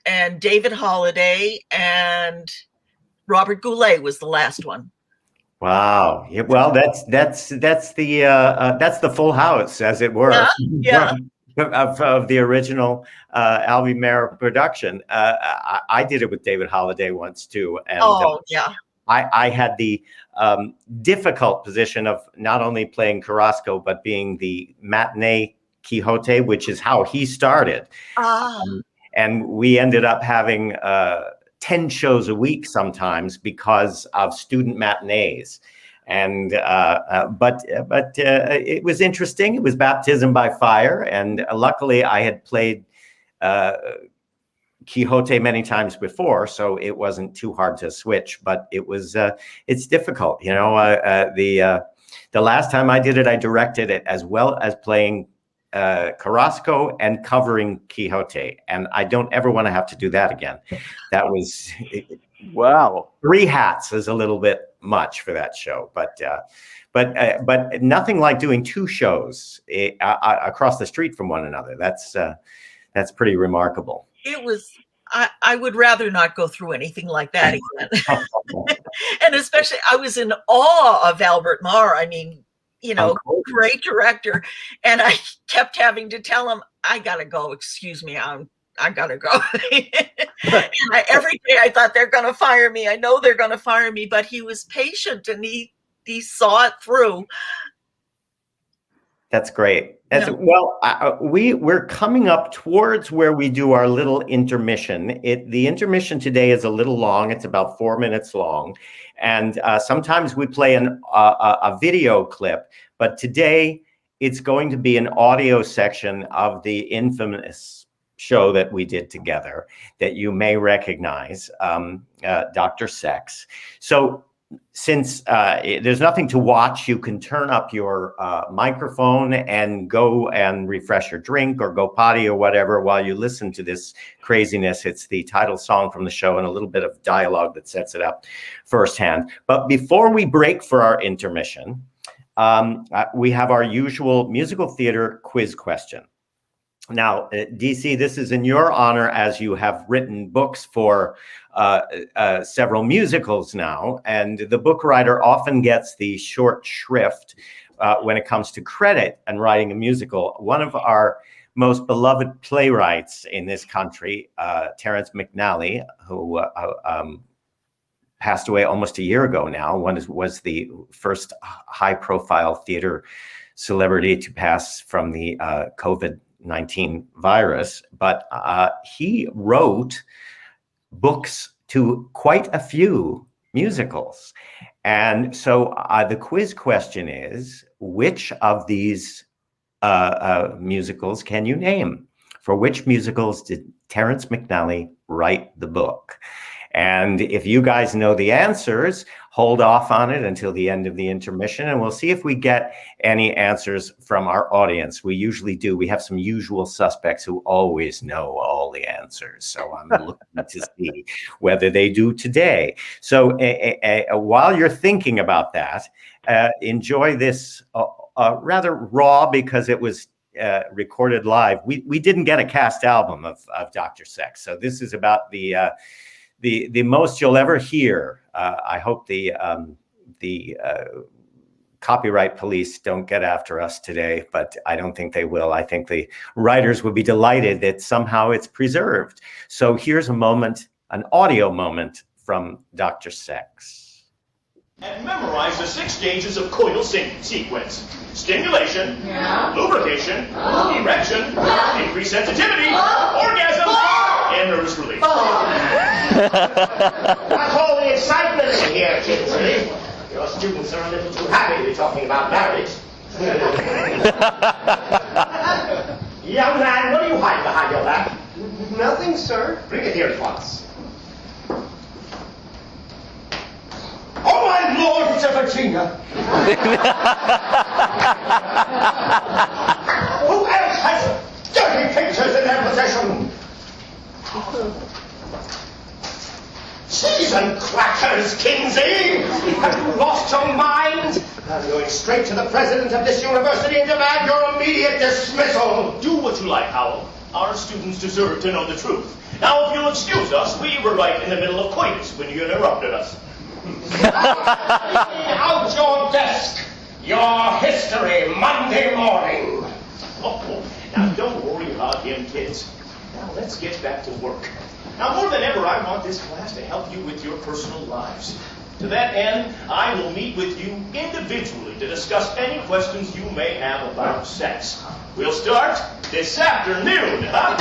and David Holliday, and Robert Goulet was the last one.
Wow. Yeah, well, that's the full house, as it were.
Yeah.
Of the original Albie Mayer production. I did it with David Holliday once too, and I had the difficult position of not only playing Carrasco but being the matinee Quixote, which is how he started. And we ended up having 10 shows a week sometimes because of student matinees. And but it was interesting. It was baptism by fire, and luckily I had played Quixote many times before, so it wasn't too hard to switch. But it was it's difficult, you know. The last time I did it, I directed it as well as playing Carrasco and covering Quixote, and I don't ever want to have to do that again. That was
wow.
3 hats is a little bit much for that show, but nothing like doing 2 shows across the street from one another. That's pretty remarkable.
It was. I would rather not go through anything like that again. And especially, I was in awe of Albert Marr. I mean, you know, great director, and I kept having to tell him, I gotta go. Excuse me, I gotta go. And every day I thought, they're gonna fire me. I know they're gonna fire me, but he was patient and he saw it through.
That's great. Well, we're coming up towards where we do our little intermission. The intermission today is a little long. It's about 4 minutes long, and sometimes we play a video clip. But today it's going to be an audio section of the infamous show that we did together that you may recognize, Dr. Sex. So since there's nothing to watch, you can turn up your microphone and go and refresh your drink or go potty or whatever while you listen to this craziness. It's the title song from the show and a little bit of dialogue that sets it up firsthand. But before we break for our intermission, we have our usual musical theater quiz question. Now, DC, this is in your honor, as you have written books for several musicals now, and the book writer often gets the short shrift when it comes to credit and writing a musical. One of our most beloved playwrights in this country, Terrence McNally, who passed away almost a year ago now, was the first high-profile theater celebrity to pass from the COVID-19 virus, but he wrote books to quite a few musicals. And so the quiz question is, which of these musicals can you name? For which musicals did Terrence McNally write the book? And if you guys know the answers, hold off on it until the end of the intermission, and we'll see if we get any answers from our audience. We usually do. We have some usual suspects who always know all the answers. So I'm looking to see whether they do today. So while you're thinking about that, enjoy this rather raw, because it was recorded live. We didn't get a cast album of Dr. Sex. So this is about the the most you'll ever hear. I hope the copyright police don't get after us today, but I don't think they will. I think the writers would be delighted that somehow it's preserved. So here's a moment, an audio moment from Dr. Sex.
And memorize the 6 stages of coital sequence. Stimulation, lubrication, erection, increased sensitivity, orgasm, and nervous relief.
That's all the excitement in here, kids. Your students are a little too happy to be talking about marriage. Young man, what are you hiding behind your back? Nothing, sir. Bring it here at once. Oh, my Lord, it's a Virginia! Who else has dirty pictures in their possession? Cheese and crackers, Kinsey! Have you lost your mind? I'm going straight to the president of this university and demand your immediate dismissal.
Do what you like, Howell. Our students deserve to know the truth. Now, if you'll excuse us, we were right in the middle of coitus when you interrupted us.
Out your desk! Your history, Monday morning!
Oh, now don't worry about him, kids. Now let's get back to work. Now more than ever, I want this class to help you with your personal lives. To that end, I will meet with you individually to discuss any questions you may have about sex. We'll start this afternoon, huh?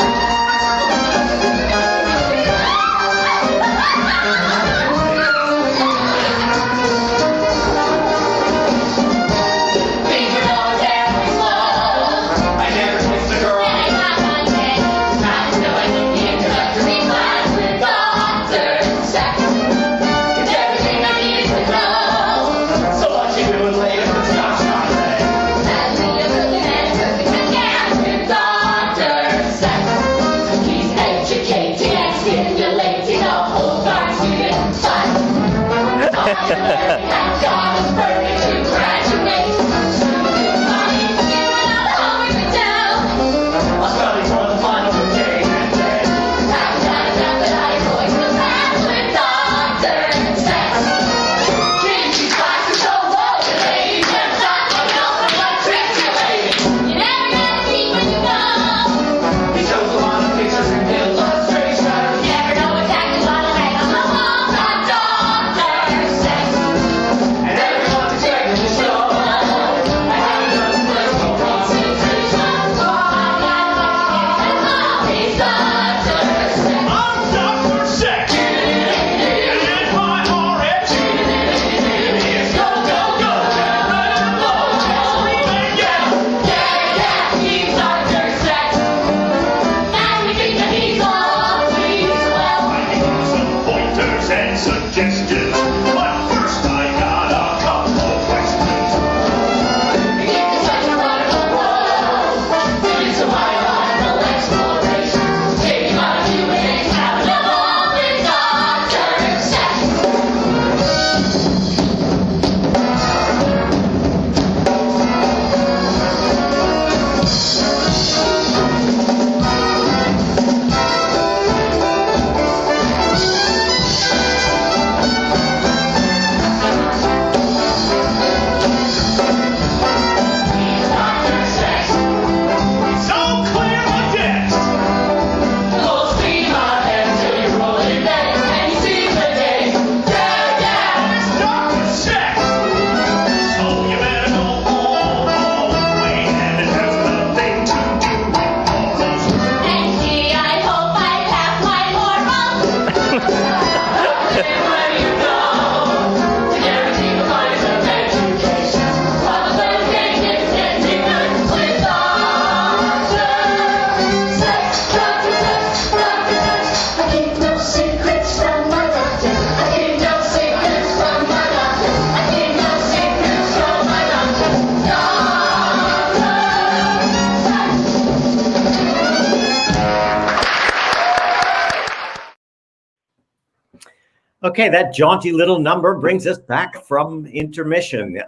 Okay, that jaunty little number brings us back from intermission.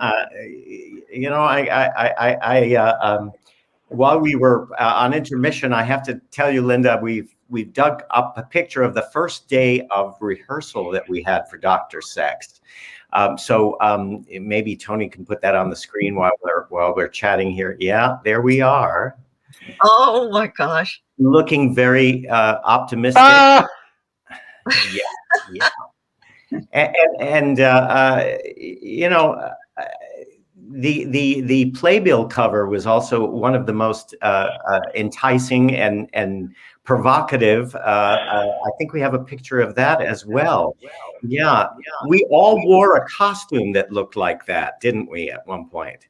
You know, while we were on intermission, I have to tell you, Linda, we've we've dug up a picture of the first day of rehearsal that we had for Dr. Sex. So maybe Tony can put that on the screen while we're chatting here. Yeah, there we are.
Oh my gosh!
Looking very optimistic. Yeah. And you know, the playbill cover was also one of the most enticing and provocative. I think we have a picture of that as well. Yeah, we all wore a costume that looked like that, didn't we, at one point?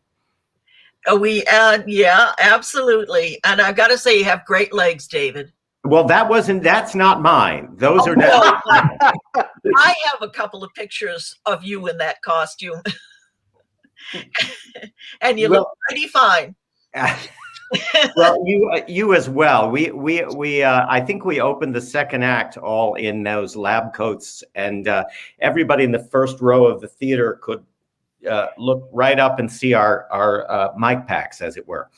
Yeah, absolutely. And I've got to say, you have great legs, David.
Well, that's not mine. Those are
no,
not.
I have a couple of pictures of you in that costume. And you look pretty fine.
Well, you as well. We I think we opened the second act all in those lab coats, and everybody in the first row of the theater could look right up and see our mic packs, as it were.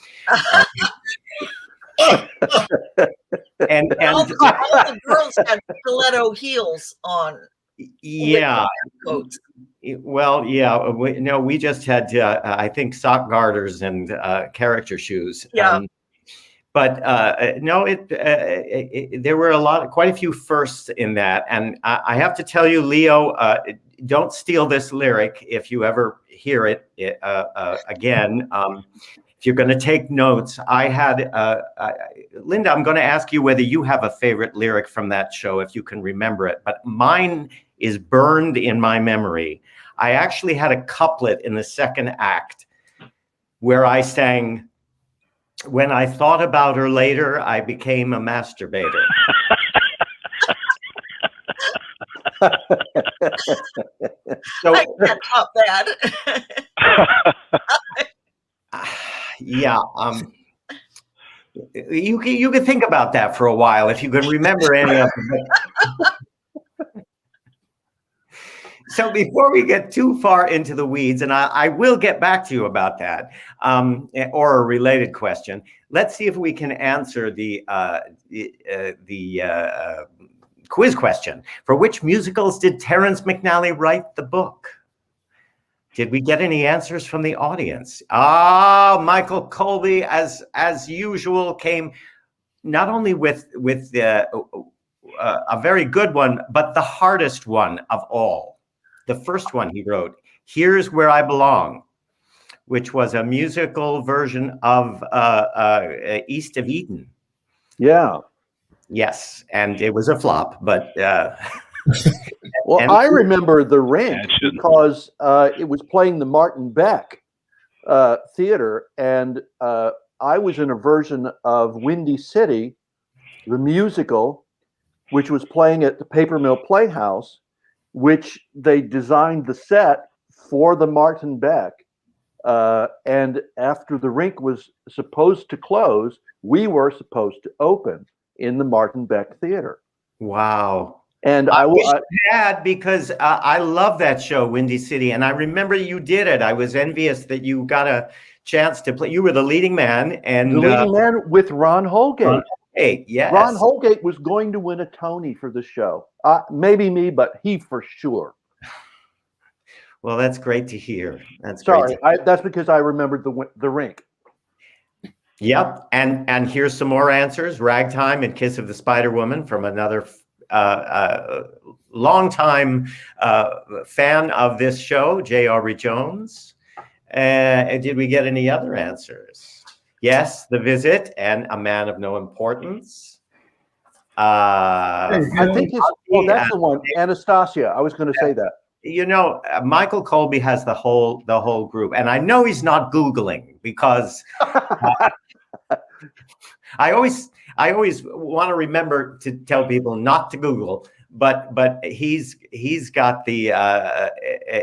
And all
the girls had stiletto heels on.
Yeah. Coats. Well, yeah. We just had I think sock garters and character shoes.
Yeah.
But no, there were quite a few firsts in that, and I have to tell you, Leo, don't steal this lyric if you ever hear it again. If you're going to take notes, I had Linda. I'm going to ask you whether you have a favorite lyric from that show, if you can remember it. But mine is burned in my memory. I actually had a couplet in the second act where I sang, "When I thought about her later, I became a masturbator." So,
I can't top that.
Yeah, you can think about that for a while if you can remember any of them. So before we get too far into the weeds, and I will get back to you about that, or a related question, let's see if we can answer the quiz question. For which musicals did Terrence McNally write the book? Did we get any answers from the audience? Michael Colby, as usual, came not only with a very good one, but the hardest one of all. The first one he wrote, "Here's Where I Belong," which was a musical version of East of Eden.
Yeah.
Yes, and it was a flop, but...
Well, I remember The Rink because it was playing the Martin Beck theater, and I was in a version of Windy City, the musical, which was playing at the Paper Mill Playhouse, which they designed the set for the Martin Beck. And after The Rink was supposed to close, we were supposed to open in the Martin Beck Theater.
Wow.
And
I wish you had, because I love that show, Windy City, and I remember you did it. I was envious that you got a chance to play. You were the leading man, and
the leading man with Ron Holgate.
Ron Holgate, yes.
Ron Holgate was going to win a Tony for the show. Maybe me, but he for sure.
Well, that's great to hear. That's
sorry. That's because I remembered the Rink.
Yep, and here's some more answers. Ragtime and Kiss of the Spider Woman from another longtime fan of this show, J. Aubrey Jones. Did we get any other answers? Yes, The Visit and A Man of No Importance.
I think that's the one. Anastasia. I was going to say that.
You know, Michael Colby has the whole group, and I know he's not Googling, because I always want to remember to tell people not to Google, but he's got the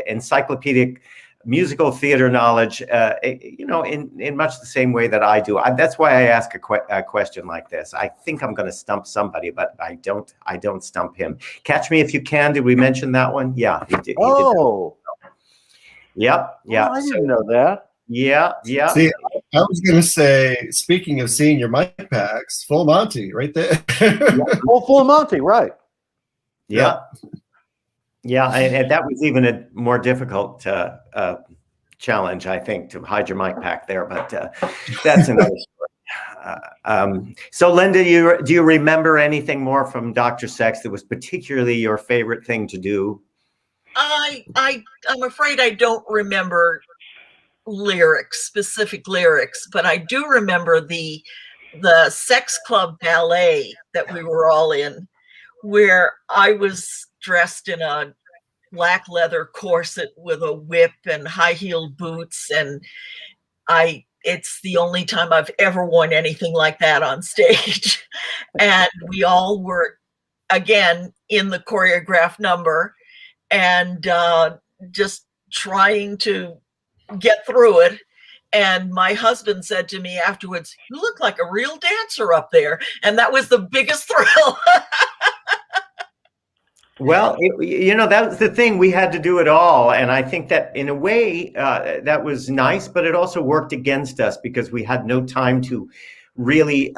encyclopedic musical theater knowledge, in much the same way that I do. That's why I ask a question like this. I think I'm going to stump somebody, but I don't stump him. Catch Me If You Can. Did we mention that one? Yeah, he did.
Oh,
Yep. Yeah.
I didn't know that.
Yeah, yeah.
See, I was going to say, speaking of senior mic packs, Full Monty right there.
Full Monty, right.
Yeah. Yeah, and that was even a more difficult challenge, I think, to hide your mic pack there, but that's another story. So Linda, do you remember anything more from Dr. Sex that was particularly your favorite thing to do?
I'm afraid I don't remember specific lyrics, but I do remember the sex club ballet that we were all in, where I was dressed in a black leather corset with a whip and high-heeled boots, and it's the only time I've ever worn anything like that on stage. And we all were, again, in the choreographed number and just trying to get through it. And my husband said to me afterwards, "You look like a real dancer up there." And that was the biggest thrill.
Well, that was the thing. We had to do it all. And I think that in a way that was nice, but it also worked against us because we had no time to really,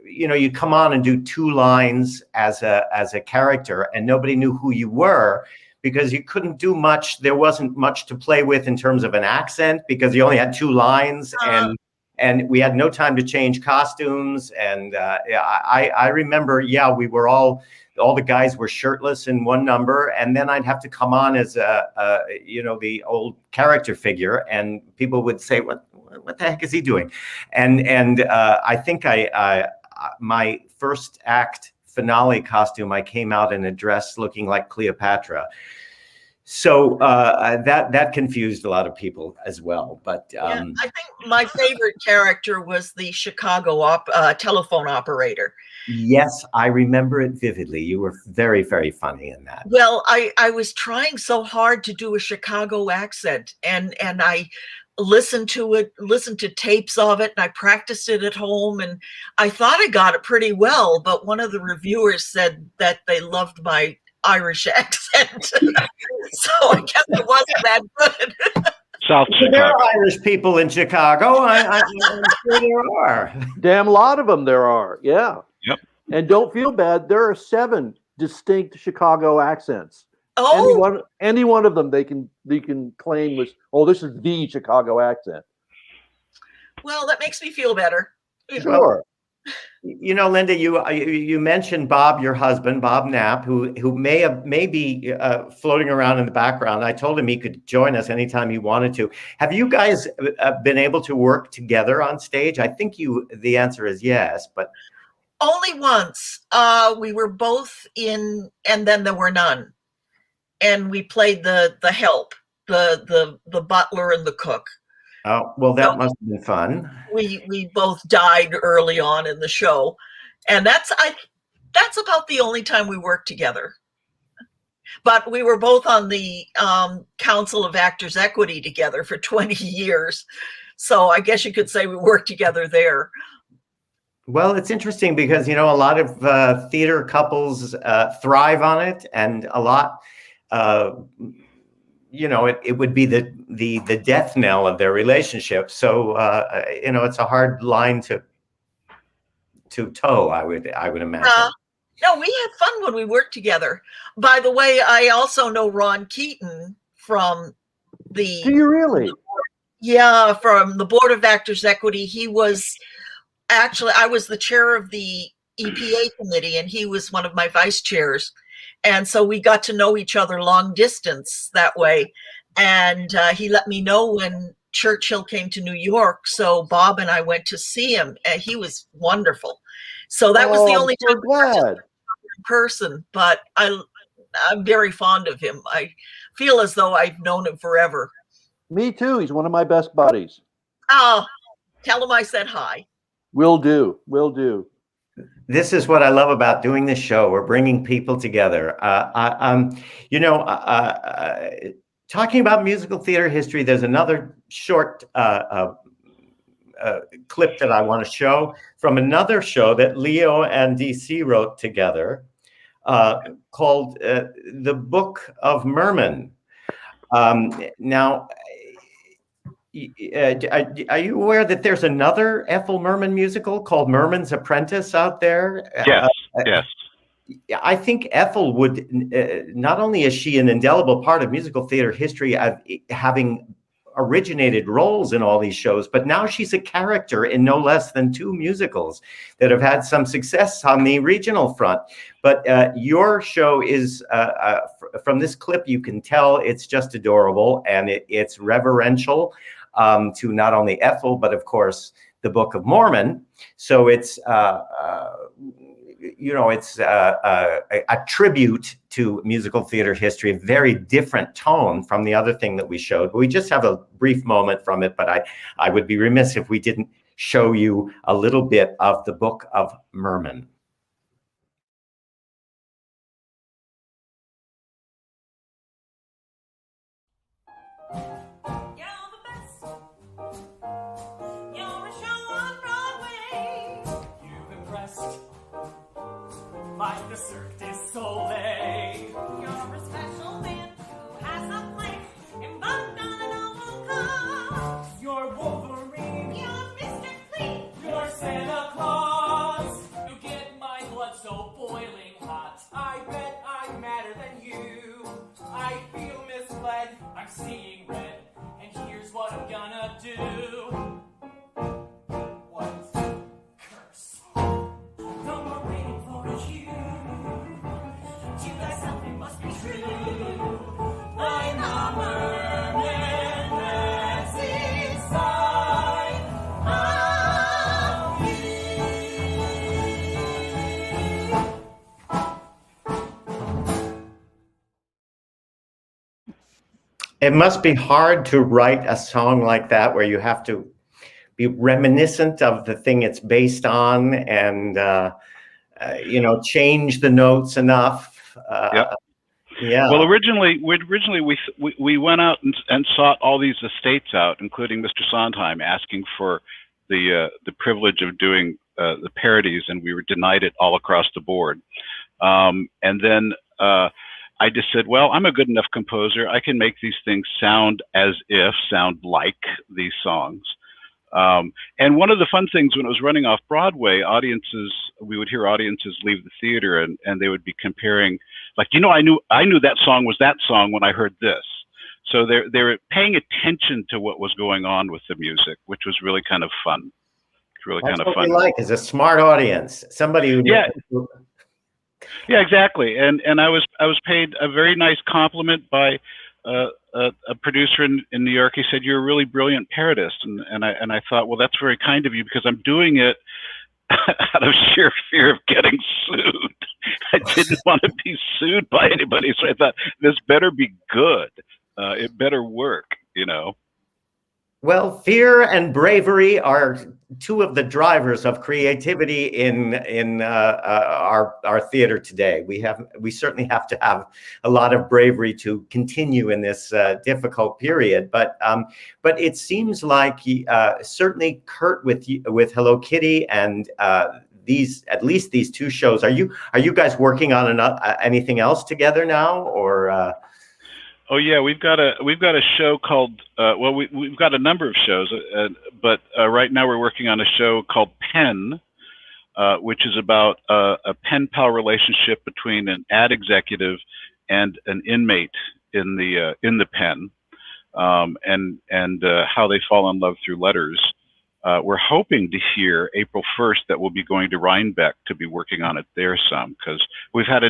you come on and do 2 lines as a character and nobody knew who you were because you couldn't do much. There wasn't much to play with in terms of an accent because you only had 2 lines and we had no time to change costumes. And I remember, we were all the guys were shirtless in one number, and then I'd have to come on as the old character figure, and people would say, "What the heck is he doing?" And I think my first act finale costume, I came out in a dress looking like Cleopatra. So that confused a lot of people as well. But
I think my favorite character was the Chicago telephone operator.
Yes, I remember it vividly. You were very, very funny in that.
Well, I was trying so hard to do a Chicago accent, and I listened to tapes of it, and I practiced it at home, and I thought I got it pretty well. But one of the reviewers said that they loved my Irish accent, so I guess it wasn't that good.
South Chicago.
There are Irish people in Chicago. I'm sure there are.
Damn lot of them there are. Yeah.
Yep.
And don't feel bad. There are 7 distinct Chicago accents.
Oh.
Any one of them they can claim was, this is the Chicago accent.
Well, that makes me feel better.
Sure.
Linda, you mentioned Bob, your husband, Bob Knapp, who may be floating around in the background. I told him he could join us anytime he wanted to. Have you guys been able to work together on stage? I think the answer is yes, but
only once. We were both in, and then there were none. And we played the help, the butler and the cook.
Oh, well, that must have been fun.
We both died early on in the show, and that's about the only time we worked together. But we were both on the Council of Actors Equity together for 20 years, so I guess you could say we worked together there.
Well, it's interesting because a lot of theater couples thrive on it, and a lot. It would be the death knell of their relationship. So it's a hard line to toe. I would imagine.
No, we had fun when we worked together. By the way, I also know Ron Keaton from the.
Do you really?
Yeah, from the Board of Actors Equity. He was actually, I was the chair of the EPA committee, and he was one of my vice chairs. And so we got to know each other long distance that way. And he let me know when Churchill came to New York. So Bob and I went to see him, and he was wonderful. So that was the only time in person, but I'm very fond of him. I feel as though I've known him forever.
Me too. He's one of my best buddies.
Oh, tell him I said hi.
Will do. Will do.
This is what I love about doing this show. We're bringing people together. Talking about musical theater history, there's another short clip that I want to show from another show that Leo and DC wrote together called The Book of Merman. Now, Are you aware that there's another Ethel Merman musical called Merman's Apprentice out there?
Yes, yes.
I think Ethel would, not only is she an indelible part of musical theater history, having originated roles in all these shows, but now she's a character in no less than 2 musicals that have had some success on the regional front. But your show is, from this clip, you can tell it's just adorable, and it's reverential to not only Ethel, but of course, the Book of Mormon. So it's, it's a tribute to musical theater history, a very different tone from the other thing that we showed. We just have a brief moment from it, but I would be remiss if we didn't show you a little bit of the Book of Mormon.
Like the Cirque du Soleil. You're a special man who has a place embarked on a novel cause. You're Wolverine. You're Mr. Clean. You're Santa Claus. You get my blood so boiling hot. I bet I'm madder than you. I feel misled. I'm seeing red. And here's what I'm gonna do.
It must be hard to write a song like that where you have to be reminiscent of the thing it's based on and, change the notes enough.
Yep.
Yeah.
Well, originally we went out and sought all these estates out, including Mr. Sondheim, asking for the privilege of doing the parodies, and we were denied it all across the board. And then I just said, well, I'm a good enough composer. I can make these things sound like these songs. And one of the fun things when it was running off Broadway, we would hear audiences leave the theater and they would be comparing, like, I knew that song was that song when I heard this. So they were paying attention to what was going on with the music, which was really kind of fun. It's really kind of fun.
That's what we like, is a smart audience, somebody who knows.
Yeah, exactly. And I was paid a very nice compliment by a producer in New York. He said, "You're a really brilliant parodist," and I thought, well, that's very kind of you, because I'm doing it out of sheer fear of getting sued. I didn't want to be sued by anybody, so I thought this better be good. It better work,
Well, fear and bravery are 2 of the drivers of creativity in our theater today. We certainly have to have a lot of bravery to continue in this difficult period. But it seems like certainly Kurt with Hello Kitty and at least these 2 shows. Are you guys working on anything else together now, or?
Oh yeah, we've got a show called we've got a number of shows, but right now we're working on a show called Pen, which is about a pen pal relationship between an ad executive and an inmate in the pen, and how they fall in love through letters. We're hoping to hear April 1st that we'll be going to Rhinebeck to be working on it there some, because we've had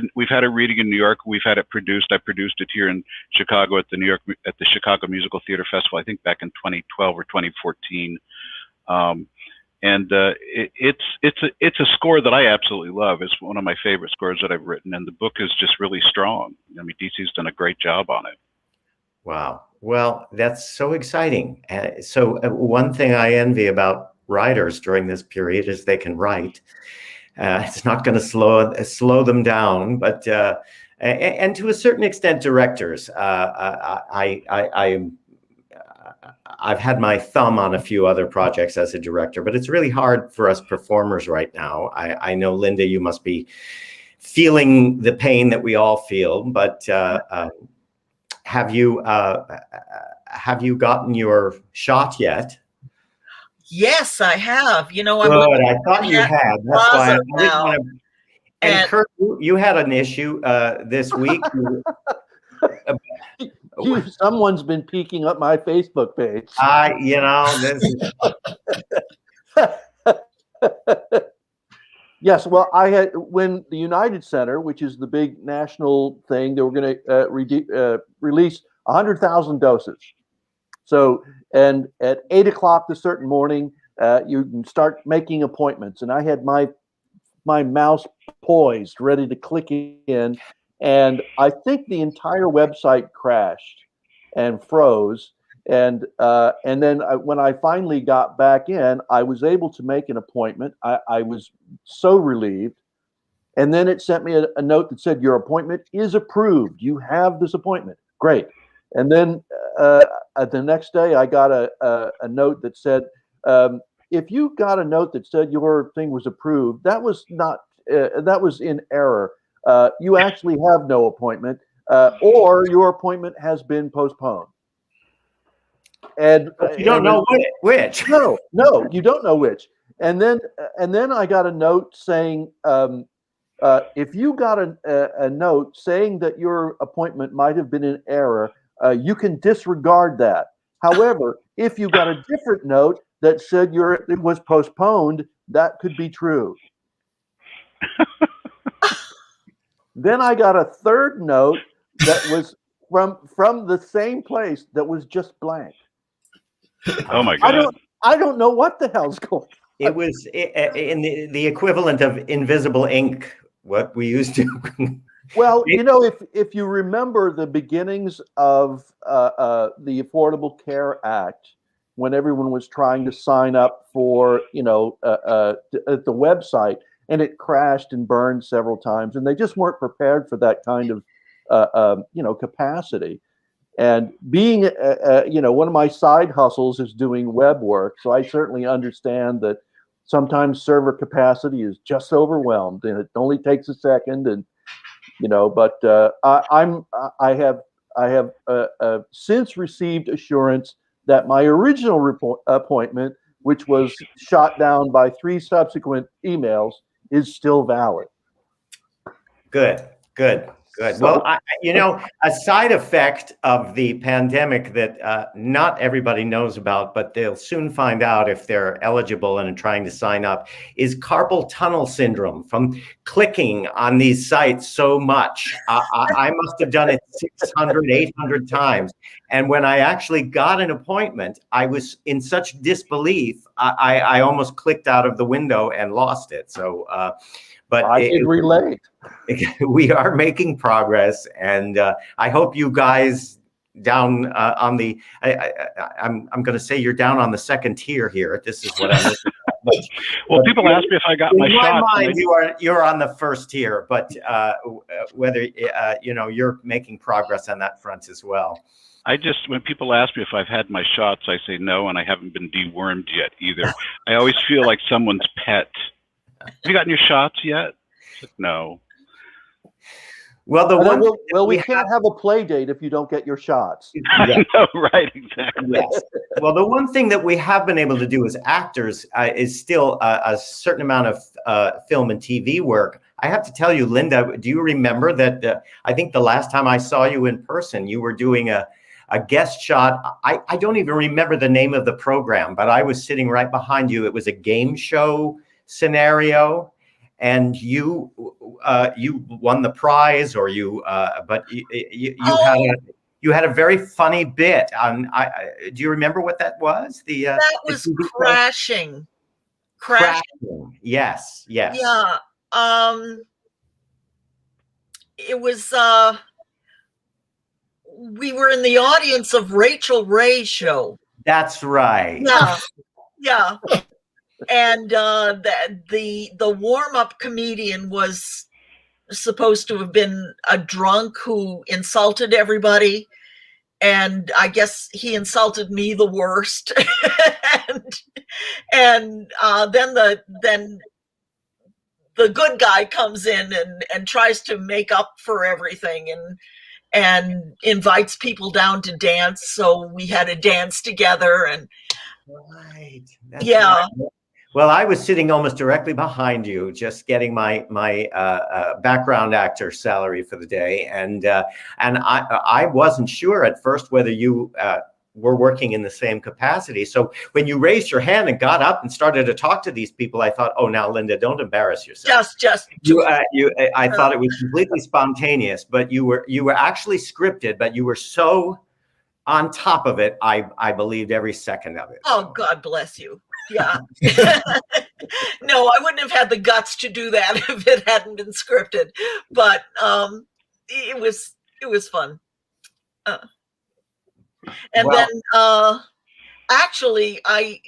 a reading in New York. We've had it produced. I produced it here in Chicago at the Chicago Musical Theater Festival, I think back in 2012 or 2014. It's a score that I absolutely love. It's one of my favorite scores that I've written, and the book is just really strong. I mean, DC's done a great job on it.
Wow. Well, that's so exciting. So one thing I envy about writers during this period is they can write. It's not going to slow them down, but and to a certain extent, directors. I've had my thumb on a few other projects as a director, but it's really hard for us performers right now. I know, Linda, you must be feeling the pain that we all feel, but have you have you gotten your shot yet?
Yes, I have. You know, I'm
Good.
living
I thought
in
you
Manhattan
had. That's why I
Plaza
didn't
now.
want to. And
And
Kurt, you had an issue this week.
Someone's been peeking up my Facebook page.
You know, this is
Yes, well, I had when the United Center, which is the big national thing, they were going to release 100,000 doses. So, and at 8 o'clock this certain morning, you can start making appointments. And I had my mouse poised, ready to click in, and I think the entire website crashed and froze. And then when I finally got back in, I was able to make an appointment. I was so relieved. And then it sent me a note that said, your appointment is approved. You have this appointment. Great. And then the next day, I got a note that said, if you got a note that said your thing was approved, that was not that was in error. You actually have no appointment, or your appointment has been postponed. And
you don't know which.
No, you don't know which. And then I got a note saying, if you got a note saying that your appointment might have been in error, you can disregard that. However, if you got a different note that said it was postponed, that could be true. Then I got a third note that was from the same place that was just blank.
Oh my God!
I don't know what the hell's going on.
It was in the equivalent of invisible ink, what we used to.
Well, you know, if you remember the beginnings of the Affordable Care Act, when everyone was trying to sign up for, at the website, and it crashed and burned several times, and they just weren't prepared for that kind of, capacity. And being, one of my side hustles is doing web work, so I certainly understand that sometimes server capacity is just overwhelmed, and it only takes a second, and but I have since received assurance that my original appointment, which was shot down by 3 subsequent emails, is still valid.
Good. Well, a side effect of the pandemic that not everybody knows about, but they'll soon find out if they're eligible and trying to sign up, is carpal tunnel syndrome from clicking on these sites so much. I must have done it 600, 800 times. And when I actually got an appointment, I was in such disbelief, I almost clicked out of the window and lost it. So, but
I can relate.
We are making progress, and I hope you guys down on the. I'm going to say you're down on the second tier here. This is what I'm looking at.
Well, people ask me if I got my shot.
In my mind, you're on the first tier, but whether you're making progress on that front as well.
When people ask me if I've had my shots, I say no, and I haven't been dewormed yet either. I always feel like someone's pet. Have you gotten your shots yet? No.
Well,
we can't have a play date if you don't get your shots.
Yeah. No, right, exactly.
Yes. Well, the one thing that we have been able to do as actors is still a certain amount of film and TV work. I have to tell you, Linda, do you remember that I think the last time I saw you in person, you were doing a guest shot. I don't even remember the name of the program, but I was sitting right behind you. It was a game show scenario, and you won the prize, or you had a very funny bit on. Do you remember what that was? That
was crashing.
Yes.
Yeah. It was. We were in the audience of Rachel Ray's show.
That's right.
Yeah. And the warm-up comedian was supposed to have been a drunk who insulted everybody, and I guess he insulted me the worst. and then the good guy comes in and tries to make up for everything, and invites people down to dance. So we had a dance together, and
Right.
yeah.
Right. Well, I was sitting almost directly behind you, just getting my background actor salary for the day, and I wasn't sure at first whether you were working in the same capacity. So when you raised your hand and got up and started to talk to these people, I thought, oh, now Linda, don't embarrass yourself. I thought it was completely spontaneous, but you were actually scripted, but you were so on top of it. I believed every second of it.
Oh, God bless you. Yeah. No, I wouldn't have had the guts to do that if it hadn't been scripted, but it was fun. And then actually I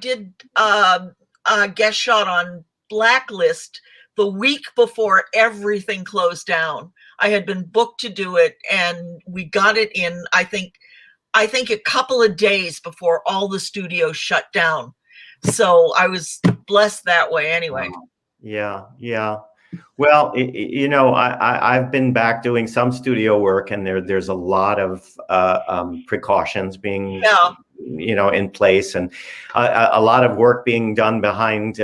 did a guest shot on Blacklist the week before everything closed down. I had been booked to do it, and we got it in, I think a couple of days before all the studios shut down. So I was blessed that way anyway.
Yeah. Well, I've been back doing some studio work, and there's a lot of precautions being, in place, and a lot of work being done behind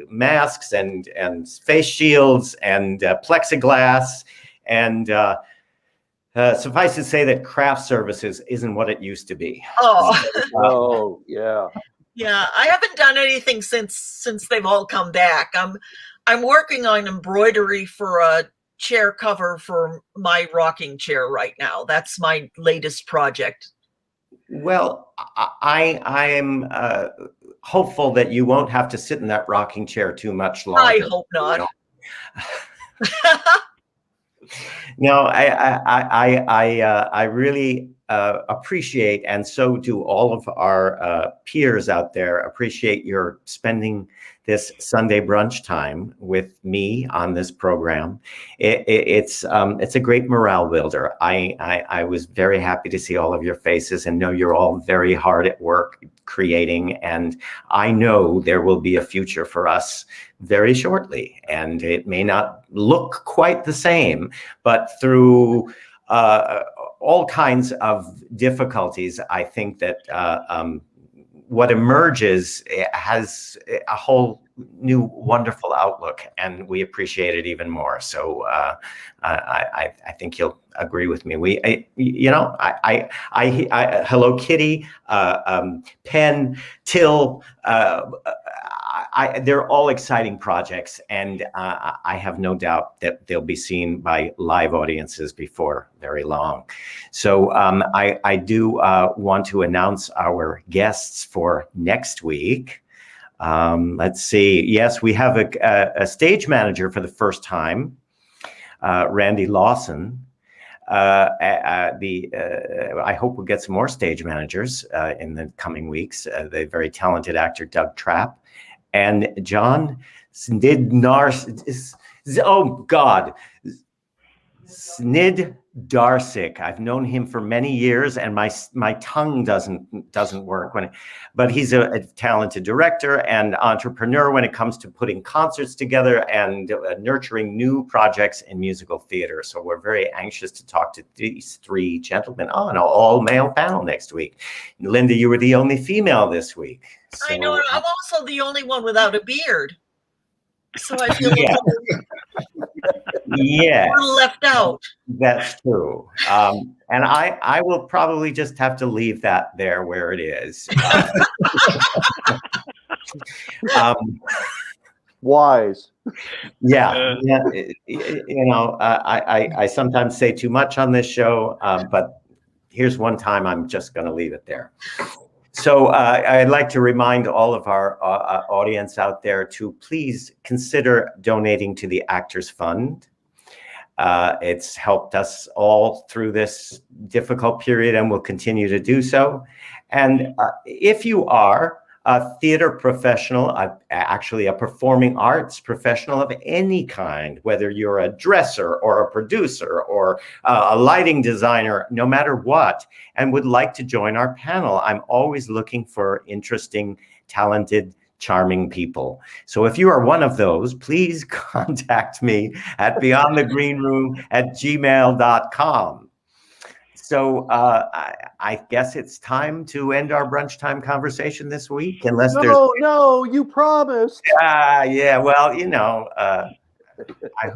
masks and face shields and plexiglass, and suffice to say that craft services isn't what it used to be.
Oh, yeah.
Yeah, I haven't done anything since they've all come back. I'm working on embroidery for a chair cover for my rocking chair right now. That's my latest project.
Well, I am hopeful that you won't have to sit in that rocking chair too much longer.
I hope not.
No, I really appreciate, and so do all of our peers out there, appreciate your spending this Sunday brunch time with me on this program. It's a great morale builder. I was very happy to see all of your faces and know you're all very hard at work creating, and I know there will be a future for us very shortly, and it may not look quite the same, but through all kinds of difficulties, I think that what emerges has a whole new wonderful outlook, and we appreciate it even more. So I think you'll agree with me. Hello Kitty, Penn, Till, they're all exciting projects, and I have no doubt that they'll be seen by live audiences before very long. So I do want to announce our guests for next week. Let's see. Yes, we have a stage manager for the first time, Randy Lawson. I hope we'll get some more stage managers in the coming weeks. The very talented actor Doug Trapp. And John Snid-Darsic. I've known him for many years, and my tongue doesn't work but he's a talented director and entrepreneur when it comes to putting concerts together and nurturing new projects in musical theater. So we're very anxious to talk to these three gentlemen on an all-male panel next week. Linda, you were the only female this week. So,
I know, and I'm also the only one without a beard. So I feel left out.
That's true. And I will probably just have to leave that there where it is.
Wise.
Yeah. I sometimes say too much on this show, but here's one time I'm just going to leave it there. So I'd like to remind all of our audience out there to please consider donating to the Actors Fund. It's helped us all through this difficult period and will continue to do so. And if you are a theater professional, actually a performing arts professional of any kind, whether you're a dresser or a producer or a lighting designer, no matter what, and would like to join our panel, I'm always looking for interesting, talented charming people. So if you are one of those, please contact me at beyondthegreenroom@gmail.com. So I guess it's time to end our brunch time conversation this week, unless there's...
No, you promised.
Yeah, well, I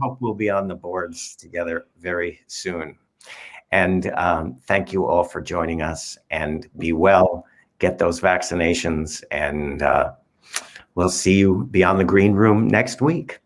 hope we'll be on the boards together very soon. And thank you all for joining us, and be well, get those vaccinations, and we'll see you beyond the green room next week.